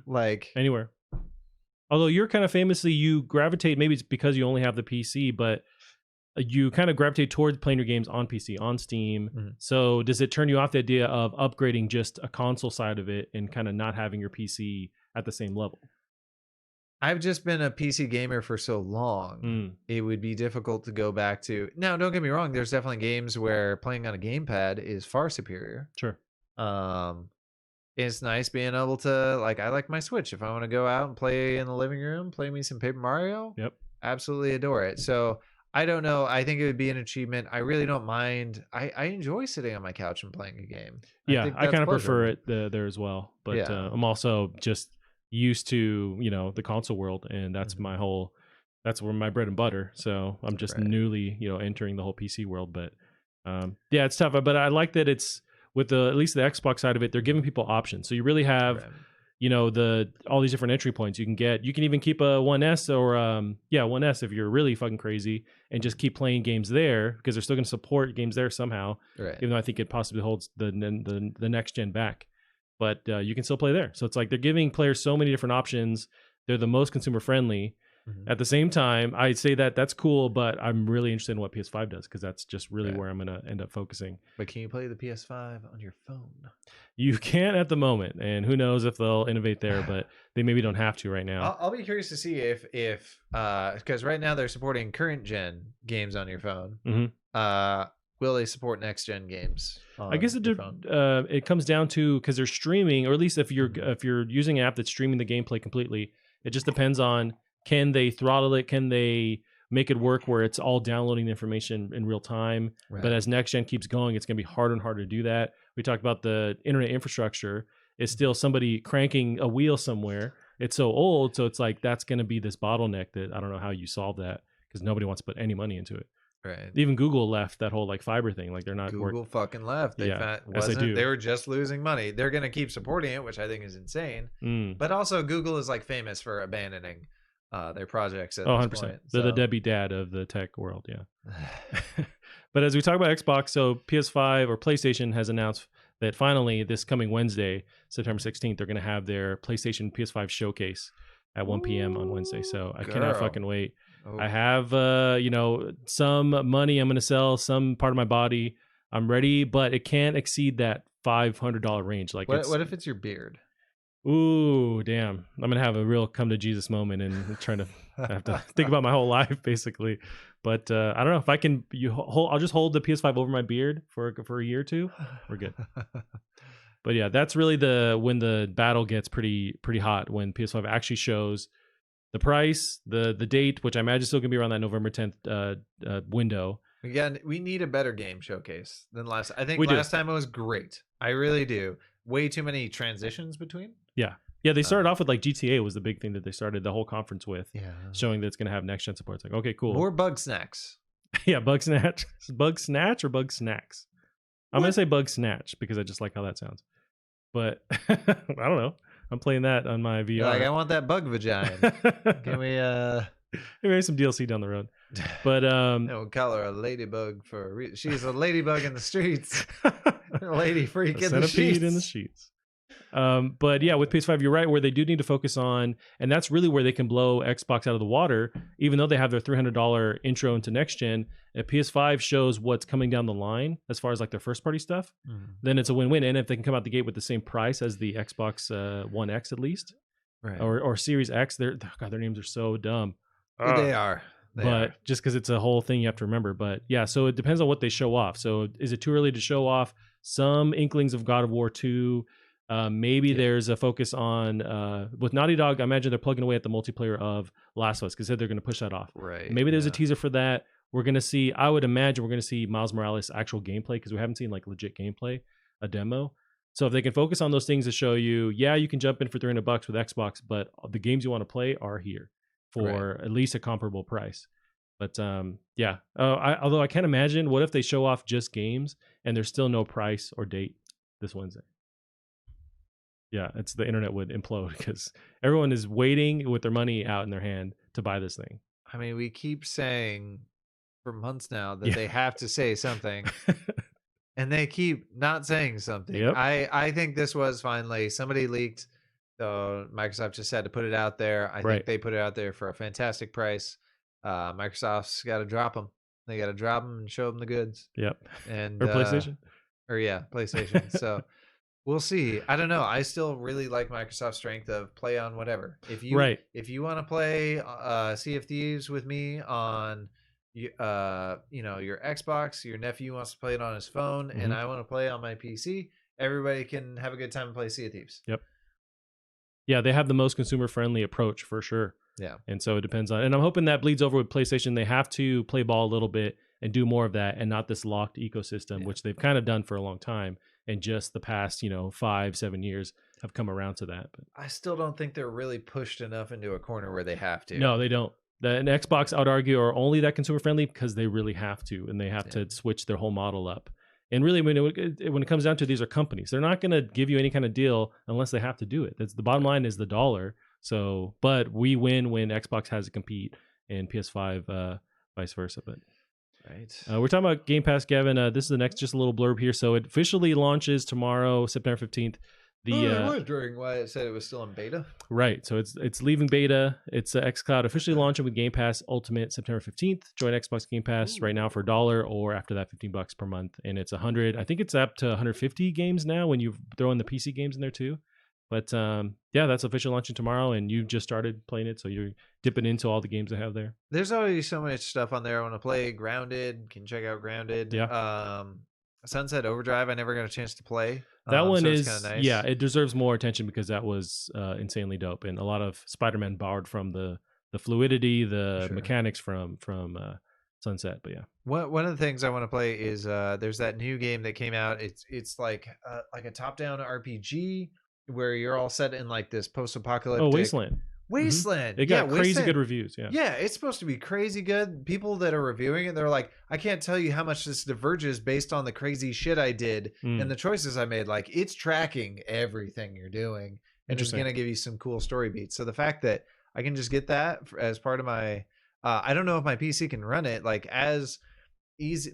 B: Like
A: anywhere. Although you're kind of famously, you gravitate, maybe it's because you only have the PC, but you kind of gravitate towards playing your games on PC, on Steam. So does it turn you off the idea of upgrading just a console side of it and kind of not having your PC at the same level?
B: I've just been a PC gamer for so long. It would be difficult to go back to. Now, don't get me wrong. There's definitely games where playing on a gamepad is far superior.
A: Sure.
B: It's nice being able to, like, I like my Switch. If I want to go out and play in the living room, play me some Paper Mario.
A: Yep.
B: Absolutely adore it. So I don't know. I think it would be an achievement. I really don't mind. I enjoy sitting on my couch and playing a game.
A: Yeah, I kind of prefer it there as well. But yeah. I'm also just used to the console world, and that's that's where my bread and butter. So I'm just newly entering the whole PC world. But yeah, it's tough. But I like that it's with at least the Xbox side of it, they're giving people options. So you really have all these different entry points you can get. You can even keep a 1S or 1S if you're really fucking crazy, and just keep playing games there, because they're still going to support games there somehow. Right. Even though I think it possibly holds the next gen back, but you can still play there. So it's like they're giving players so many different options. They're the most consumer friendly. At the same time, I'd say that's cool, but I'm really interested in what PS5 does, because that's just really where I'm going to end up focusing.
B: But can you play the PS5 on your phone?
A: You can at the moment, and who knows if they'll innovate there, but they maybe don't have to right now.
B: I'll be curious to see if because right now they're supporting current gen games on your phone. Will they support next gen games?
A: I guess it comes down to, because they're streaming, or at least if you're using an app that's streaming the gameplay completely, it just depends on, can they throttle it? Can they make it work where it's all downloading the information in real time? Right. But as next gen keeps going, it's going to be harder and harder to do that. We talked about the internet infrastructure. It's still somebody cranking a wheel somewhere. It's so old, so it's like that's going to be this bottleneck that I don't know how you solve that, because nobody wants to put any money into it.
B: Right.
A: Even Google left that whole like fiber thing. Like they're not
B: Google fucking left. They they were just losing money. They're going to keep supporting it, which I think is insane. But also Google is like famous for abandoning their projects at this
A: 100%.
B: point.
A: They're the Debbie Dad of the tech world, yeah. But as we talk about Xbox, so PS5 or PlayStation has announced that finally this coming Wednesday, September 16th, they're going to have their PlayStation PS5 showcase. at 1 p.m. on Wednesday. So I cannot
B: Girl.
A: fucking wait.
B: Oh.
A: I have, some money I'm going to sell, some part of my body. I'm ready, but it can't exceed that $500 range. Like,
B: what if it's your beard?
A: Ooh, damn. I'm going to have a real come to Jesus moment and trying to I have to think about my whole life basically. But I don't know if I can. I'll just hold the PS5 over my beard for a year or two. We're good. But yeah, that's really when the battle gets pretty hot, when PS5 actually shows the price, the date, which I imagine is still gonna be around that November 10th window.
B: Again, we need a better game showcase than last. I think
A: We do.
B: last time it was great. I really do. Way too many transitions between.
A: Yeah, they started off with like GTA was the big thing that they started the whole conference with,
B: Yeah.
A: showing that it's gonna have next gen support. It's like, okay, cool.
B: More bug snacks.
A: Yeah, bug snatch, bug snatch or bug snacks. I'm gonna say bug snatch because I just like how that sounds. But I don't know. I'm playing that on my VR.
B: Like, I want that bug vagina. Can we
A: maybe some DLC down the road. But
B: no, call her a ladybug for a reason. She's a ladybug in the streets. A lady freak in the
A: centipede
B: sheets.
A: in the sheets. But yeah, with PS5, you're right, where they do need to focus on, and that's really where they can blow Xbox out of the water, even though they have their $300 intro into next gen. If PS5 shows what's coming down the line as far as like their first party stuff, then it's a win-win. And if they can come out the gate with the same price as the Xbox One X at least,
B: Right.
A: or Series X, their names are so dumb.
B: They are.
A: Just because it's a whole thing you have to remember. But yeah, so it depends on what they show off. So is it too early to show off some inklings of God of War 2? Maybe there's a focus on with Naughty Dog. I imagine they're plugging away at the multiplayer of Last of Us because they're going to push that off.
B: Right.
A: Maybe there's a teaser for that. We're going to see. I would imagine we're going to see Miles Morales actual gameplay because we haven't seen like legit gameplay, a demo. So if they can focus on those things to show you, yeah, you can jump in for $300 with Xbox, but the games you want to play are here for at least a comparable price. But yeah, although I can't imagine, what if they show off just games and there's still no price or date this Wednesday? Yeah, the internet would implode because everyone is waiting with their money out in their hand to buy this thing.
B: I mean, we keep saying for months now that they have to say something, and they keep not saying something.
A: Yep.
B: I think this was finally somebody leaked, so Microsoft just had to put it out there. I think they put it out there for a fantastic price. Microsoft's got to drop them. They got to drop them and show them the goods.
A: Yep.
B: And
A: or PlayStation.
B: PlayStation. So we'll see. I don't know. I still really like Microsoft's strength of play on whatever. If you want to play Sea of Thieves with me on your Xbox, your nephew wants to play it on his phone, and I want to play on my PC, everybody can have a good time and play Sea of Thieves.
A: Yep. Yeah, they have the most consumer friendly approach for sure.
B: Yeah.
A: And so it depends on, and I'm hoping that bleeds over with PlayStation. They have to play ball a little bit and do more of that and not this locked ecosystem, which they've kind of done for a long time. And just the past, 5-7 years have come around to that. But
B: I still don't think they're really pushed enough into a corner where they have to.
A: No, they don't. And Xbox, I would argue, are only that consumer friendly because they really have to, and they have to switch their whole model up. And really, when it comes down to, these are companies. They're not going to give you any kind of deal unless they have to do it. That's the bottom line, is the dollar. So, but we win when Xbox has to compete, and PS5 vice versa. But we're talking about Game Pass, Gavin. This is the next, just a little blurb here. So it officially launches tomorrow, September 15th.
B: I was wondering why it said it was still in beta.
A: Right. So it's leaving beta. It's xCloud officially launching with Game Pass Ultimate September 15th. Join Xbox Game Pass right now for $1, or after that $15 per month. And it's 100. I think it's up to 150 games now when you throw in the PC games in there too. But yeah, that's officially launching tomorrow, and you just started playing it, so you're dipping into all the games they have there.
B: There's already so much stuff on there I want to play. Grounded, can check out Grounded.
A: Yeah.
B: Sunset Overdrive, I never got a chance to play.
A: That one is
B: nice.
A: Yeah, it deserves more attention because that was insanely dope, and a lot of Spider-Man borrowed from the fluidity, the mechanics from Sunset. But yeah,
B: one of the things I want to play is there's that new game that came out. It's like a top-down RPG where you're all set in like this post-apocalyptic.
A: Oh, Wasteland.
B: Wasteland.
A: It got crazy
B: Wasteland.
A: Good reviews.
B: Yeah, it's supposed to be crazy good. People that are reviewing it, they're like, I can't tell you how much this diverges based on the crazy shit I did and the choices I made. Like, it's tracking everything you're doing, and it's going to give you some cool story beats. So the fact that I can just get that as part of my, I don't know if my PC can run it like as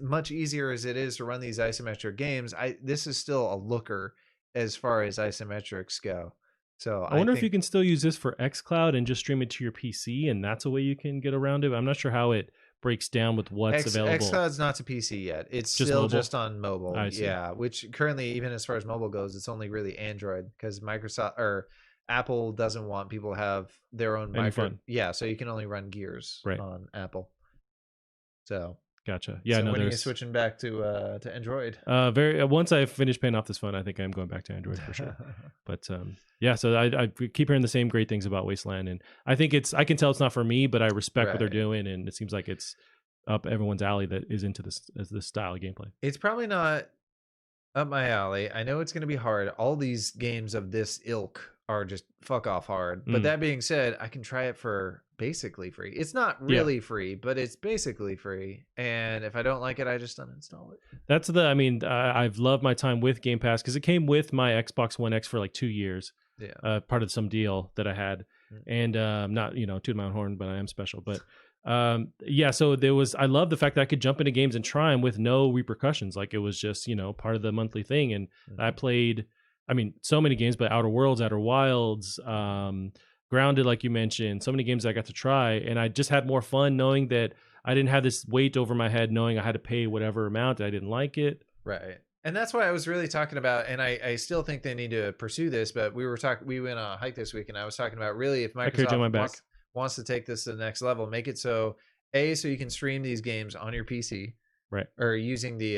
B: much easier as it is to run these isometric games. This is still a looker as far as isometrics go. So
A: I wonder if you
B: think
A: can still use this for xCloud and just stream it to your PC, and that's a way you can get around it. I'm not sure how it breaks down with what's available.
B: xCloud's not to PC yet. It's
A: Just
B: still
A: mobile?
B: just on mobile.
A: I see.
B: Yeah, which currently, even as far as mobile goes, it's only really Android because Microsoft or Apple doesn't want people to have their own
A: Any fun.
B: Yeah, so you can only run Gears
A: Right.
B: on Apple. So
A: Gotcha. Yeah,
B: so
A: no,
B: when are you
A: there's
B: switching back to Android?
A: once I finish paying off this phone, I think I'm going back to Android for sure. But yeah, so I keep hearing the same great things about Wasteland, and I think I can tell it's not for me, but I respect what they're
B: Right.
A: doing, and it seems like it's up everyone's alley that is into this style of gameplay.
B: It's probably not up my alley. I know it's going to be hard. All these games of this ilk are just fuck off hard. But that being said, I can try it for basically free. It's not really free, but it's basically free. And if I don't like it, I just uninstall it.
A: That's I've loved my time with Game Pass because it came with my Xbox One X for like 2 years.
B: Yeah.
A: Part of some deal that I had, and not toot my own horn, but I am special. But yeah, so I love the fact that I could jump into games and try them with no repercussions. Like it was just part of the monthly thing, and I played. I mean, so many games, but Outer Worlds, Outer Wilds, Grounded, like you mentioned, so many games I got to try, and I just had more fun knowing that I didn't have this weight over my head, knowing I had to pay whatever amount. I didn't like it.
B: Right. And that's why I was really talking about, and I still think they need to pursue this, but we went on a hike this week, and I was talking about really if Microsoft wants to take this to the next level, make it so you can stream these games on your PC,
A: right,
B: or using the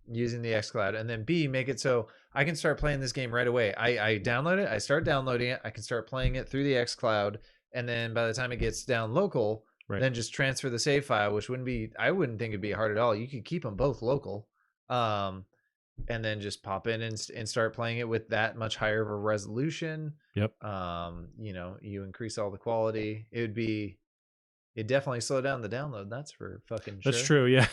B: xCloud, and then B, make it so I can start playing this game right away. I download it, I start downloading it, I can start playing it through the xCloud, and then by the time it gets down local, then just transfer the save file, which I wouldn't think it'd be hard at all. You could keep them both local, and then just pop in and start playing it with that much higher of a resolution.
A: Yep.
B: You increase all the quality. It definitely slowed down the download. That's for fucking sure.
A: That's true, yeah.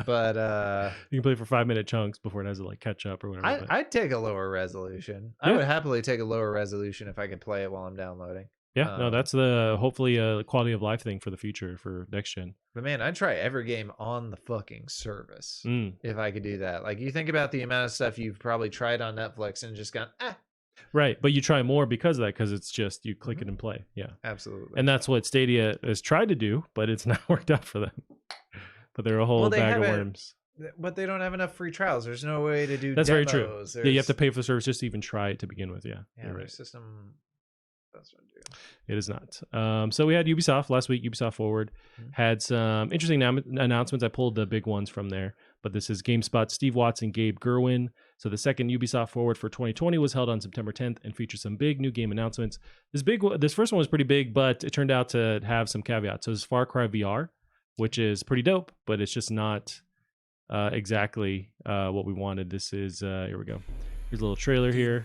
B: But
A: you can play for 5-minute chunks before it has to like catch up or whatever.
B: I'd take a lower resolution.
A: Yeah.
B: I would happily take a lower resolution if I could play it while I'm downloading.
A: Yeah, no, that's hopefully a quality of life thing for the future for next gen.
B: But man, I'd try every game on the fucking service if I could do that. Like you think about the amount of stuff you've probably tried on Netflix and just gone,
A: Right, but you try more because of that, because it's just you click it and play. Yeah,
B: absolutely.
A: And that's what Stadia has tried to do, but it's not worked out for them. But they're a whole bag of worms.
B: But they don't have enough free trials. There's no way to do
A: that's
B: demos.
A: very true. Yeah, you have to pay for the service just to even try it to begin with. Yeah,
B: their
A: right.
B: system. That's what I do.
A: It is not. So we had Ubisoft last week. Ubisoft Forward had some interesting announcements. I pulled the big ones from there, but this is GameSpot's Steve Watts and Gabe Gerwin. So the second Ubisoft Forward for 2020 was held on September 10th and featured some big new game announcements. This first one was pretty big, but it turned out to have some caveats. So it's Far Cry VR, which is pretty dope, but it's just not exactly what we wanted. This is here we go. Here's a little trailer here.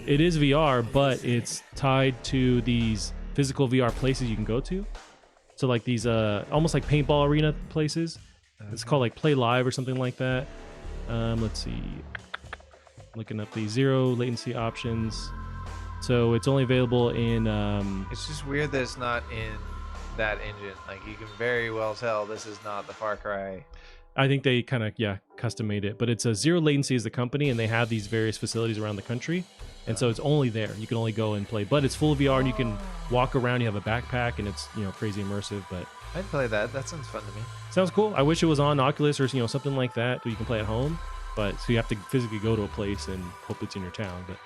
A: It is VR, but it's tied to these physical VR places you can go to. So like these almost like paintball arena places. It's called like Play Live or something like that. Let's see. Looking up the zero latency options. So it's only available in
B: it's just weird that it's not in that engine. Like you can very well tell this is not the Far Cry.
A: I think they kind of custom made it, but it's a Zero Latency is the company, and they have these various facilities around the country, and so it's only there. You can only go and play, but it's full VR, and you can walk around. You have a backpack, and it's crazy immersive. But
B: I'd play that. That sounds fun to me.
A: Sounds cool. I wish it was on Oculus or something like that, so you can play at home. But so you have to physically go to a place and hope it's in your town. But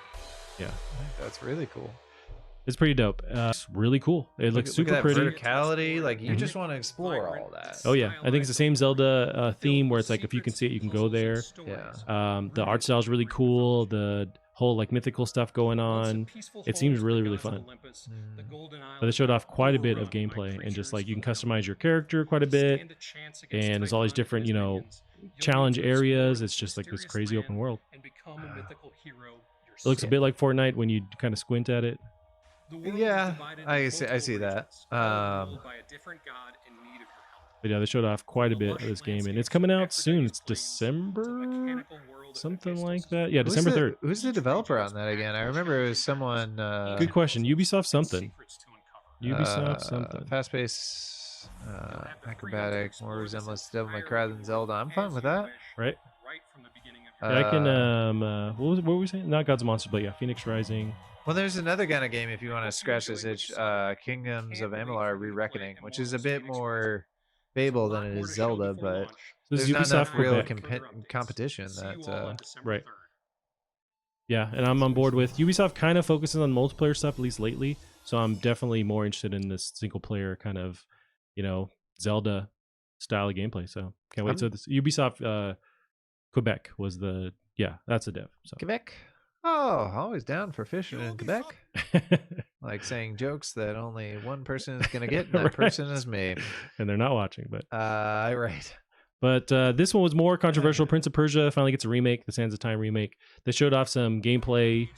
A: yeah,
B: that's really cool.
A: It's pretty dope. It's really cool. It looks super pretty.
B: Verticality, like you just want to explore all that.
A: Oh yeah, I think it's the same Zelda theme where it's like if you can see it, you can go there.
B: Yeah.
A: The art style is really cool. The whole like mythical stuff going on. It seems really, really fun. But they showed off quite a bit of gameplay and just like you can customize your character quite a bit. And there's all these different, challenge areas. It's just like this crazy open world. It looks a bit like Fortnite when you kind of squint at it.
B: Yeah, I see that.
A: But yeah, they showed off quite a bit of this game, and it's coming out soon. It's December, something like that. Yeah, December 3rd.
B: Who's the developer on that again? I remember it was someone.
A: Good question. Ubisoft something. Ubisoft something.
B: Fast-paced, acrobatic, more resemblance to Devil May Cry than Zelda. I'm fine with that.
A: Right. Yeah, I can. What were we saying? Not Gods and Monsters, but yeah, Phoenix Rising.
B: Well, there's another kind of game if you want to scratch this itch, Kingdoms of Amalur: Re-Reckoning, which is a bit more Fable than it is Zelda, but
A: This
B: there's
A: is
B: not
A: Ubisoft
B: enough real
A: Quebec.
B: competition that.
A: Right. Yeah, and I'm on board with Ubisoft. Kind of focuses on multiplayer stuff, at least lately. So I'm definitely more interested in this single player kind of, Zelda style of gameplay. So can't wait. So this Ubisoft Quebec was that's a dev. So
B: Quebec. Oh, always down for fishing in Quebec. Like saying jokes that only one person is gonna get, and that
A: Right.
B: person is me.
A: And they're not watching, but
B: right.
A: But this one was more controversial. Prince of Persia finally gets a remake, the Sands of Time remake. They showed off some gameplay,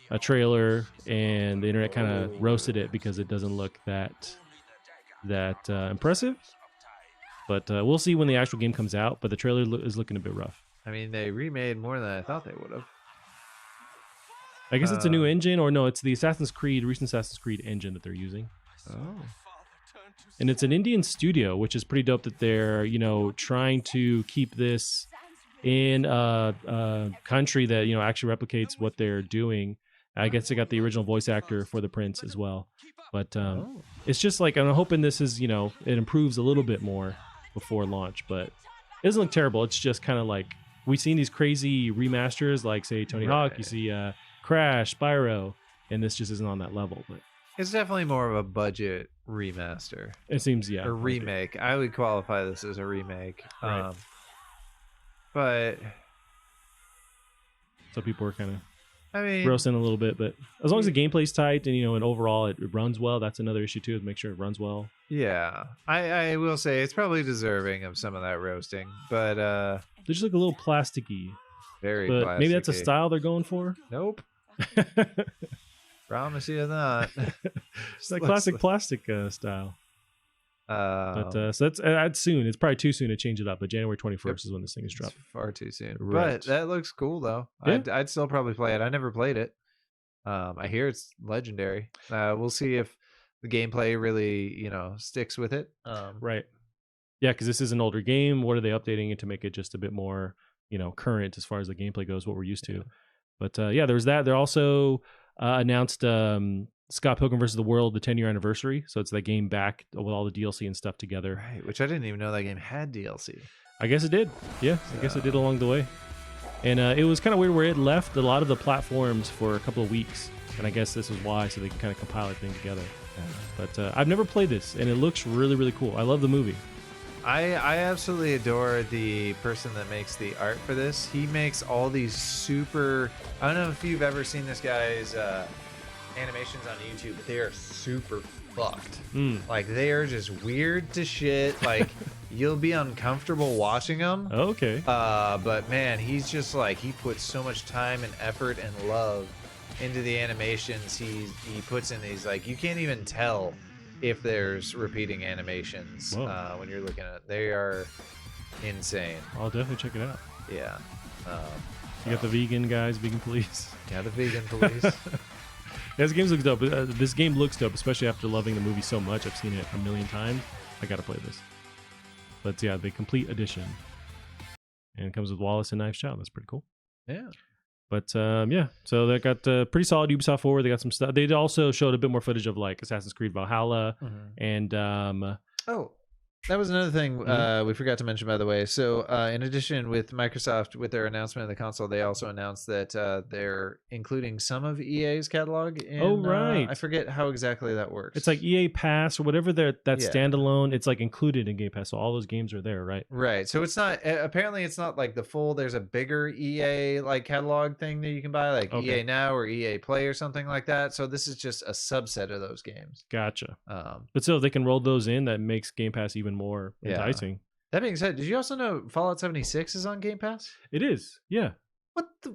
A: a trailer, and the internet kind of roasted it because it doesn't look that impressive. But we'll see when the actual game comes out. But the trailer is looking a bit rough.
B: I mean, they remade more than I thought they would have.
A: I guess it's a new engine, or no, it's the recent Assassin's Creed engine that they're using.
B: Oh.
A: And it's an Indian studio, which is pretty dope that they're, trying to keep this in a country that, actually replicates what they're doing. I guess they got the original voice actor for the Prince as well. But it's just like, I'm hoping this is, it improves a little bit more before launch. But it doesn't look terrible. It's just kind of like, we've seen these crazy remasters, like, say, Tony Hawk. You see Crash, Spyro, and this just isn't on that level. But
B: it's definitely more of a budget remaster.
A: It seems, yeah.
B: A remake. I would qualify this as a remake.
A: Right.
B: But
A: so people are kind of
B: I
A: roasting a little bit, but as long as the gameplay's tight and and overall it runs well, that's another issue too. Make sure it runs well.
B: Yeah, I will say it's probably deserving of some of that roasting, but
A: they just look a little plasticky.
B: Very,
A: but
B: plasticky.
A: Maybe that's a style they're going for.
B: Nope. Promise you not.
A: It's that classic plastic style. So that's soon. It's probably too soon to change it up. But January 21st is when this thing is dropping.
B: Far too soon.
A: Right.
B: But that looks cool though.
A: Yeah.
B: I'd still probably play it. I never played it. I hear it's legendary. We'll see if the gameplay really, sticks with it.
A: Right. Yeah, because this is an older game. What are they updating it to make it just a bit more, current as far as the gameplay goes, what we're used to. Yeah. But there was that. They're also announced Scott Pilgrim vs. the World, the 10-year anniversary. So it's that game back with all the DLC and stuff together.
B: Right, which I didn't even know that game had DLC.
A: I guess it did. Yeah, I guess it did along the way. And it was kind of weird where it left a lot of the platforms for a couple of weeks. And I guess this is why, so they can kind of compile everything together. But I've never played this, and it looks really, really cool. I love the movie.
B: I absolutely adore the person that makes the art for this. He makes all these super... I don't know if you've ever seen this guy's animations on YouTube, but they are super fucked. Like, they are just weird to shit. Like, you'll be uncomfortable watching them.
A: Okay.
B: But, man, he's just like... He puts so much time and effort and love into the animations he puts in these. Like, you can't even tell if there's repeating animations when you're looking at it. They are insane.
A: I'll definitely check it out.
B: Yeah.
A: You got the vegan guys, vegan police.
B: Yeah, the vegan police.
A: This game looks dope. This game looks dope, especially after loving the movie so much. I've seen it a million times. I gotta play this. But yeah, the complete edition. And it comes with Wallace and Knives Chow. That's pretty cool.
B: Yeah.
A: But so they got pretty solid Ubisoft Forward. They got some stuff. They also showed a bit more footage of like Assassin's Creed Valhalla and
B: that was another thing we forgot to mention, by the way. So in addition, with Microsoft, with their announcement of the console, they also announced that they're including some of EA's catalog in, I forget how exactly that works.
A: It's like EA Pass or whatever standalone. It's like included in Game Pass, so all those games are there, right?
B: Right. So it's not, apparently it's not like the full, there's a bigger EA like catalog thing that you can buy, like EA Now or EA Play or something like that. So this is just a subset of those games.
A: Gotcha. But still, if they can roll those in, that makes Game Pass even more enticing.
B: That being said, did you also know Fallout 76 is on Game Pass?
A: It is, yeah.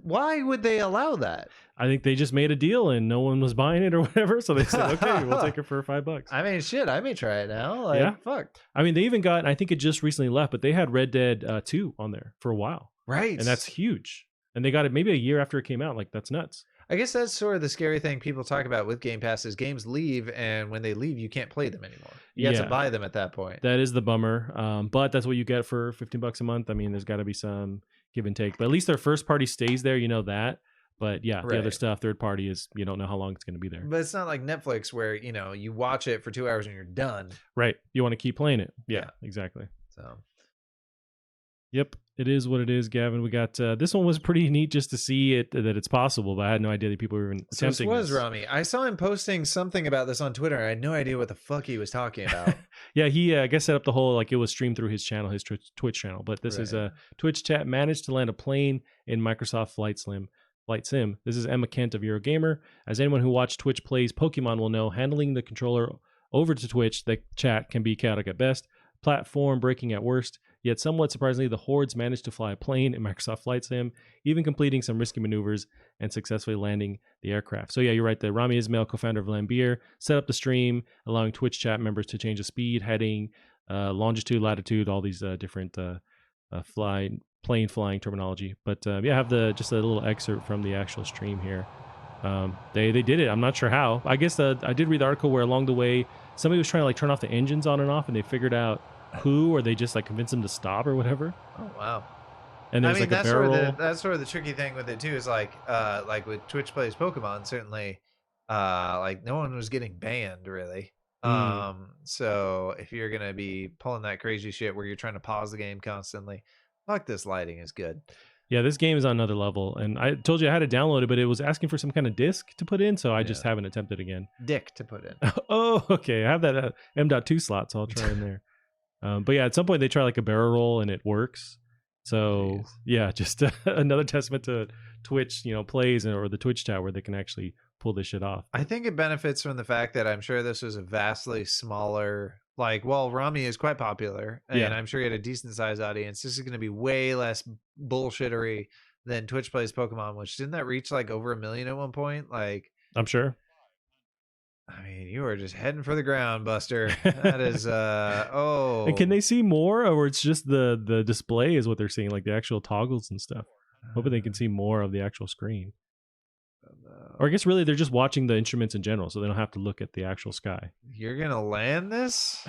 B: Why would they allow that?
A: I think they just made a deal and no one was buying it or whatever, so they said, okay, we'll take it for $5.
B: I mean, shit, I may try it now. Like,
A: yeah,
B: fuck.
A: I mean, they even got, I think it just recently left, but they had Red Dead 2 on there for a while.
B: Right.
A: And that's huge. And they got it maybe a year after it came out. Like, that's nuts.
B: I guess that's sort of the scary thing people talk about with Game Pass is games leave, and when they leave, you can't play them anymore. You have to buy them at that point.
A: That is the bummer. But that's what you get for $15 a month. I mean, there's got to be some give and take. But at least their first party stays there, you know that. But yeah, the other
B: Right.
A: stuff, third party, is you don't know how long it's going to be there.
B: But it's not like Netflix where, you know, you watch it for 2 hours and you're done.
A: Right. You want to keep playing it. Yeah,
B: Yeah.
A: exactly.
B: So
A: Yep, it is what it is, Gavin. We got this one was pretty neat just to see it that it's possible, but I had no idea that people were even
B: So this
A: attempting
B: was
A: this.
B: Rami. I saw him posting something about this on Twitter. I had no idea what the fuck he was talking about.
A: Yeah, he I guess set up the whole like it was streamed through his channel, his Twitch channel. But this is
B: Right.
A: a Twitch chat managed to land a plane in Microsoft Flight Sim. This is Emma Kent of Eurogamer. As anyone who watched Twitch plays Pokemon will know, handling the controller over to Twitch, the chat can be chaotic at best, platform breaking at worst. Yet somewhat surprisingly, the Hordes managed to fly a plane in Microsoft Flight Sim, even completing some risky maneuvers and successfully landing the aircraft. So yeah, you're right. The Rami Ismail, co-founder of Lambier, set up the stream, allowing Twitch chat members to change the speed, heading, longitude, latitude, all these different plane flying terminology. But yeah, I have just a little excerpt from the actual stream here. They did it. I'm not sure how. I guess I did read the article where along the way somebody was trying to like turn off the engines on and off, and they figured out who, or they just like convinced them to stop or whatever.
B: Oh wow.
A: And there's like a barrel roll.
B: That's sort of the tricky thing with it too, is like with Twitch plays Pokemon, certainly like no one was getting banned really. So if you're gonna be pulling that crazy shit where you're trying to pause the game constantly, fuck, this lighting is good.
A: Yeah, this game is on another level. And I told you I had to download it, but it was asking for some kind of disc to put in, so I just haven't attempted again.
B: Dick to put in.
A: Oh, okay. I have that M.2 slot, so I'll try in there. But yeah, at some point they try like a barrel roll and it works. So yeah, just another testament to Twitch, plays or the Twitch chat where they can actually pull this shit off.
B: I think it benefits from the fact that I'm sure this was a vastly smaller, like, well, Rami is quite popular, and I'm sure he had a decent sized audience. This is going to be way less bullshittery than Twitch plays Pokemon, which didn't that reach like over 1 million at one point? Like,
A: I'm sure.
B: I mean, you are just heading for the ground, Buster. That is
A: And can they see more, or it's just the display is what they're seeing, like the actual toggles and stuff? Hoping they can see more of the actual screen. Or I guess really they're just watching the instruments in general, so they don't have to look at the actual sky.
B: You're gonna land this?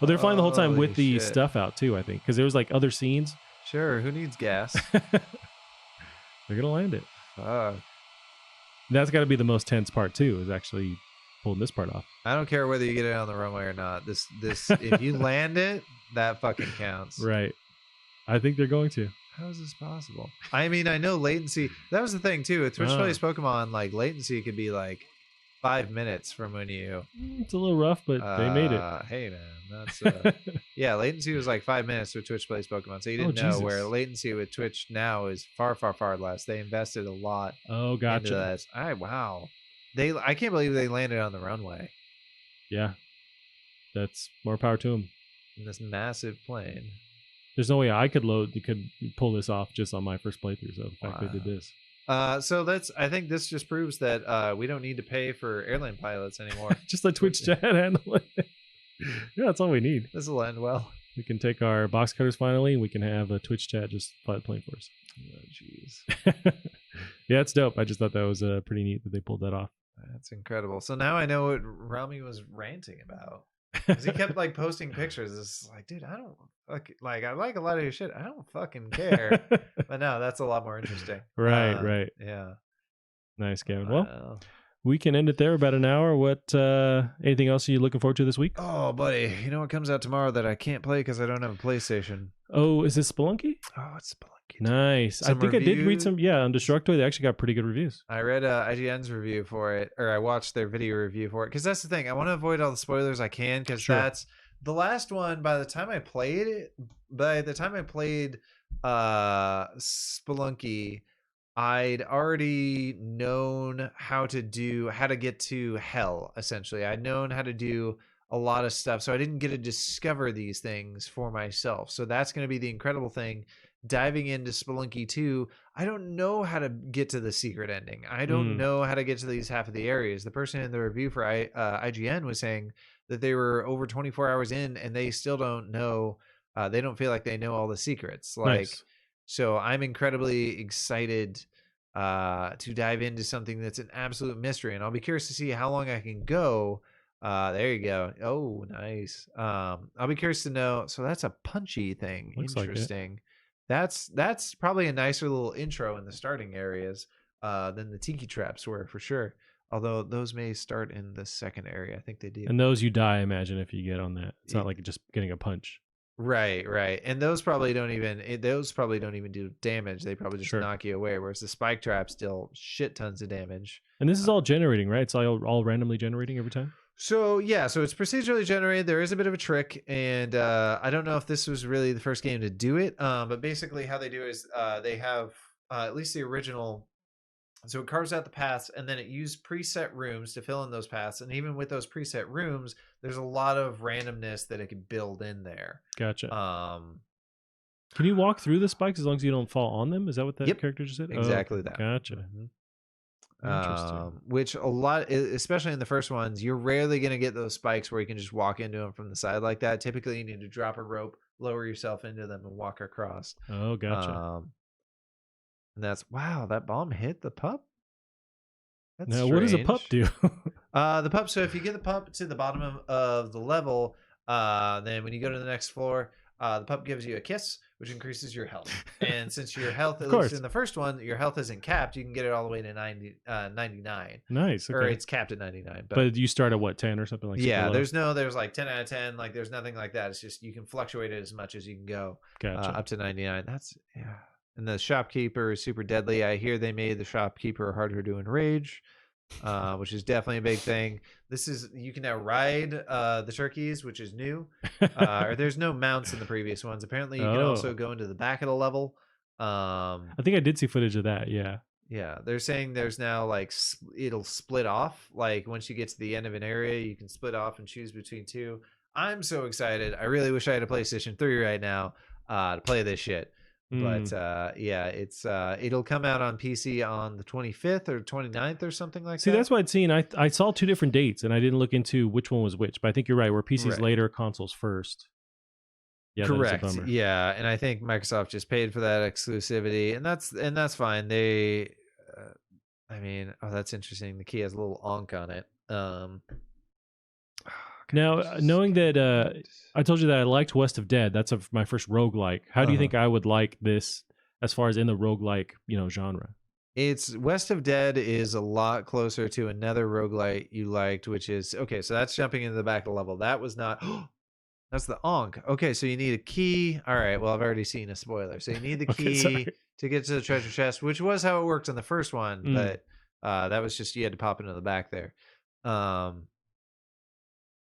A: Well, they're flying the whole time with the stuff out too, I think, because there was like other scenes.
B: Sure, who needs gas?
A: They're gonna land it. That's got to be the most tense part too, is actually pulling this part off.
B: I don't care whether you get it on the runway or not. This if you land it, that fucking counts.
A: Right. I think they're going to.
B: How is this possible? I mean, I know latency. That was the thing too. With Twitch plays Pokemon, like latency could be like 5 minutes from when you.
A: It's a little rough, but they made it.
B: Hey man, that's yeah. Latency was like 5 minutes with Twitch plays Pokemon, so you didn't know where latency with Twitch now is far, far, far less. They invested a lot.
A: Oh, gotcha.
B: Into this. Wow. I can't believe they landed on the runway.
A: Yeah, that's more power to them.
B: In this massive plane.
A: There's no way I could pull this off just on my first playthrough. So the fact they did this.
B: So I think this just proves that we don't need to pay for airline pilots anymore.
A: Just let Twitch chat handle it. Yeah, that's all we need.
B: This will end well.
A: We can take our box cutters finally. We can have a Twitch chat just fly the plane for us.
B: Oh, jeez.
A: Yeah, it's dope. I just thought that was pretty neat that they pulled that off.
B: That's incredible. So now I know what Rami was ranting about. Because he kept like posting pictures. It's like, dude, I don't like I like a lot of your shit. I don't fucking care. But no, that's a lot more interesting.
A: Right.
B: Yeah.
A: Nice, Gavin. Well, we can end it there. About an hour. What? Anything else are you looking forward to this week?
B: Oh, buddy, you know what comes out tomorrow that I can't play because I don't have a PlayStation?
A: Oh, is it Spelunky?
B: Oh, it's Spelunky.
A: Nice. I think reviews. I did read some. Yeah, on Destructoid, they actually got pretty good reviews.
B: I read IGN's review for it, or I watched their video review for it, because that's the thing. I want to avoid all the spoilers I can, because that's the last one. By the time I played Spelunky, I'd already known how to get to hell, essentially. I'd known how to do a lot of stuff, so I didn't get to discover these things for myself. So that's going to be the incredible thing. Diving into Spelunky 2, I don't know how to get to the secret ending. I don't know how to get to these half of the areas. The person in the review for IGN was saying that they were over 24 hours in and they still don't know. They don't feel like they know all the secrets.
A: Nice.
B: So I'm incredibly excited to dive into something that's an absolute mystery, and I'll be curious to see how long I can go. There you go. Oh, nice. I'll be curious to know. So that's a punchy thing.
A: Looks
B: interesting. That's probably a nicer little intro in the starting areas than the tiki traps were for sure. Although those may start in the second area, I think they do.
A: And those you die, imagine, if you get on that. It's not like just getting a punch.
B: Right. And those probably don't even do damage. They probably just knock you away. Whereas the spike traps deal shit tons of damage.
A: And this is all generating, right? It's all randomly generating every time.
B: So yeah, so it's procedurally generated. There is a bit of a trick, and I don't know if this was really the first game to do it. But basically, how they do is they have at least the original. So it carves out the paths, and then it used preset rooms to fill in those paths. And even with those preset rooms, there's a lot of randomness that it can build in there.
A: Gotcha. Can you walk through the spikes as long as you don't fall on them? Is that what that character just said?
B: Exactly that.
A: Gotcha.
B: Mm-hmm. Which a lot, especially in the first ones, you're rarely going to get those spikes where you can just walk into them from the side like that. Typically, you need to drop a rope, lower yourself into them, and walk across.
A: Oh, gotcha.
B: And that's wow, that bomb hit the pup.
A: That's now, strange. What does a pup do?
B: The pup. So if you get the pup to the bottom of the level, then when you go to the next floor, the pup gives you a kiss, which increases your health. And since your health, at least in the first one, your health isn't capped, you can get it all the way to 99.
A: Nice. Okay.
B: Or it's capped at 99.
A: But you start at what, 10 or something like that?
B: Yeah, there's like 10 out of 10. Like there's nothing like that. It's just you can fluctuate it as much as you can go.
A: Gotcha.
B: Up to 99. Yeah. And the shopkeeper is super deadly. I hear they made the shopkeeper harder to enrage, which is definitely a big thing. You can now ride the turkeys, which is new. Or there's no mounts in the previous ones. Apparently, you can also go into the back of the level.
A: I think I did see footage of that. Yeah.
B: Yeah, they're saying there's now like it'll split off. Like once you get to the end of an area, you can split off and choose between two. I'm so excited. I really wish I had a PlayStation 3 right now to play this shit. But yeah, it's it'll come out on PC on the 25th or 29th or something like that.
A: See, that's what I'd seen. I saw two different dates, and I didn't look into which one was which. But I think you're right. Where PC's later, consoles first. Yeah,
B: correct. Yeah, and I think Microsoft just paid for that exclusivity, and that's fine. They, I mean, that's interesting. The key has a little onk on it.
A: Now, knowing that I told you that I liked West of Dead, that's my first roguelike. How do you think I would like this as far as in the roguelike, genre?
B: It's West of Dead is a lot closer to another roguelite you liked, which is okay. So that's jumping into the back of the level. That was not. That's the onk. Okay, so you need a key. All right. Well, I've already seen a spoiler. So you need the key to get to the treasure chest, which was how it worked on the first one, but that was just you had to pop into the back there.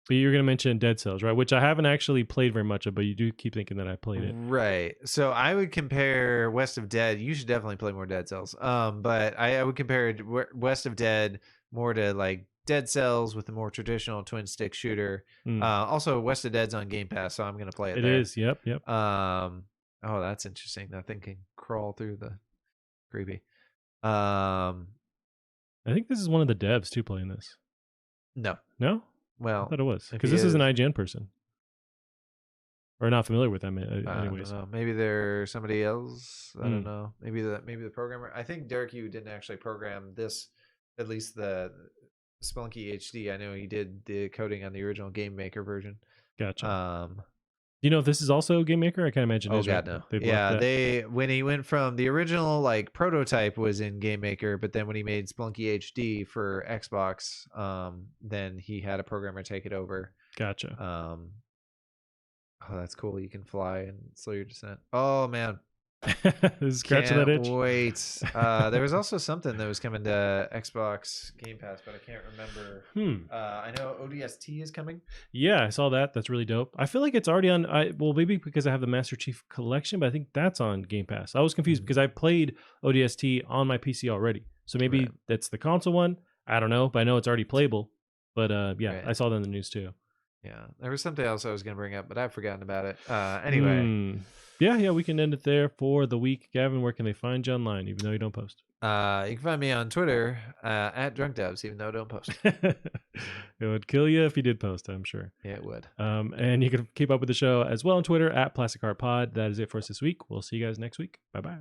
A: But you're going to mention Dead Cells, right? Which I haven't actually played very much of, but you do keep thinking that I played it.
B: Right. So I would compare West of Dead. You should definitely play more Dead Cells. But I would compare West of Dead more to like Dead Cells with a more traditional twin stick shooter. Also, West of Dead's on Game Pass, so I'm going to play it.
A: It is. Yep.
B: Oh, that's interesting. That thing can crawl through the creepy. I
A: think this is one of the devs too playing this.
B: No.
A: Well, I thought it was because this is an IGN person, or not familiar with them. Anyways,
B: I don't know. Maybe they're somebody else. I don't know. Maybe the programmer. I think Derek Yu didn't actually program this. At least the Spelunky HD. I know he did the coding on the original Game Maker version.
A: Gotcha. Do you know if this is also Game Maker? I can't imagine.
B: Oh God, no. Yeah, when he went from the original like prototype was in Game Maker, but then when he made Spelunky HD for Xbox, then he had a programmer take it over.
A: Gotcha.
B: Oh, that's cool. You can fly and slow your descent. Oh man.
A: Scratching that itch.
B: Wait. There was also something that was coming to Xbox Game Pass, but I can't remember. I know ODST is coming.
A: Yeah, I saw that. That's really dope. I feel like it's already on. Well, maybe because I have the Master Chief Collection, but I think that's on Game Pass. I was confused because I played ODST on my PC already, so maybe that's the console one. I don't know, but I know it's already playable. But yeah, I saw that in the news too.
B: Yeah, there was something else I was going to bring up, but I've forgotten about it. Anyway.
A: Yeah, we can end it there for the week. Gavin, where can they find you online, even though you don't post?
B: You can find me on Twitter at DrunkDevs, even though I don't post.
A: It would kill you if you did post, I'm sure.
B: Yeah, it would.
A: And you can keep up with the show as well on Twitter at Plastic Heart Pod. That is it for us this week. We'll see you guys next week. Bye-bye.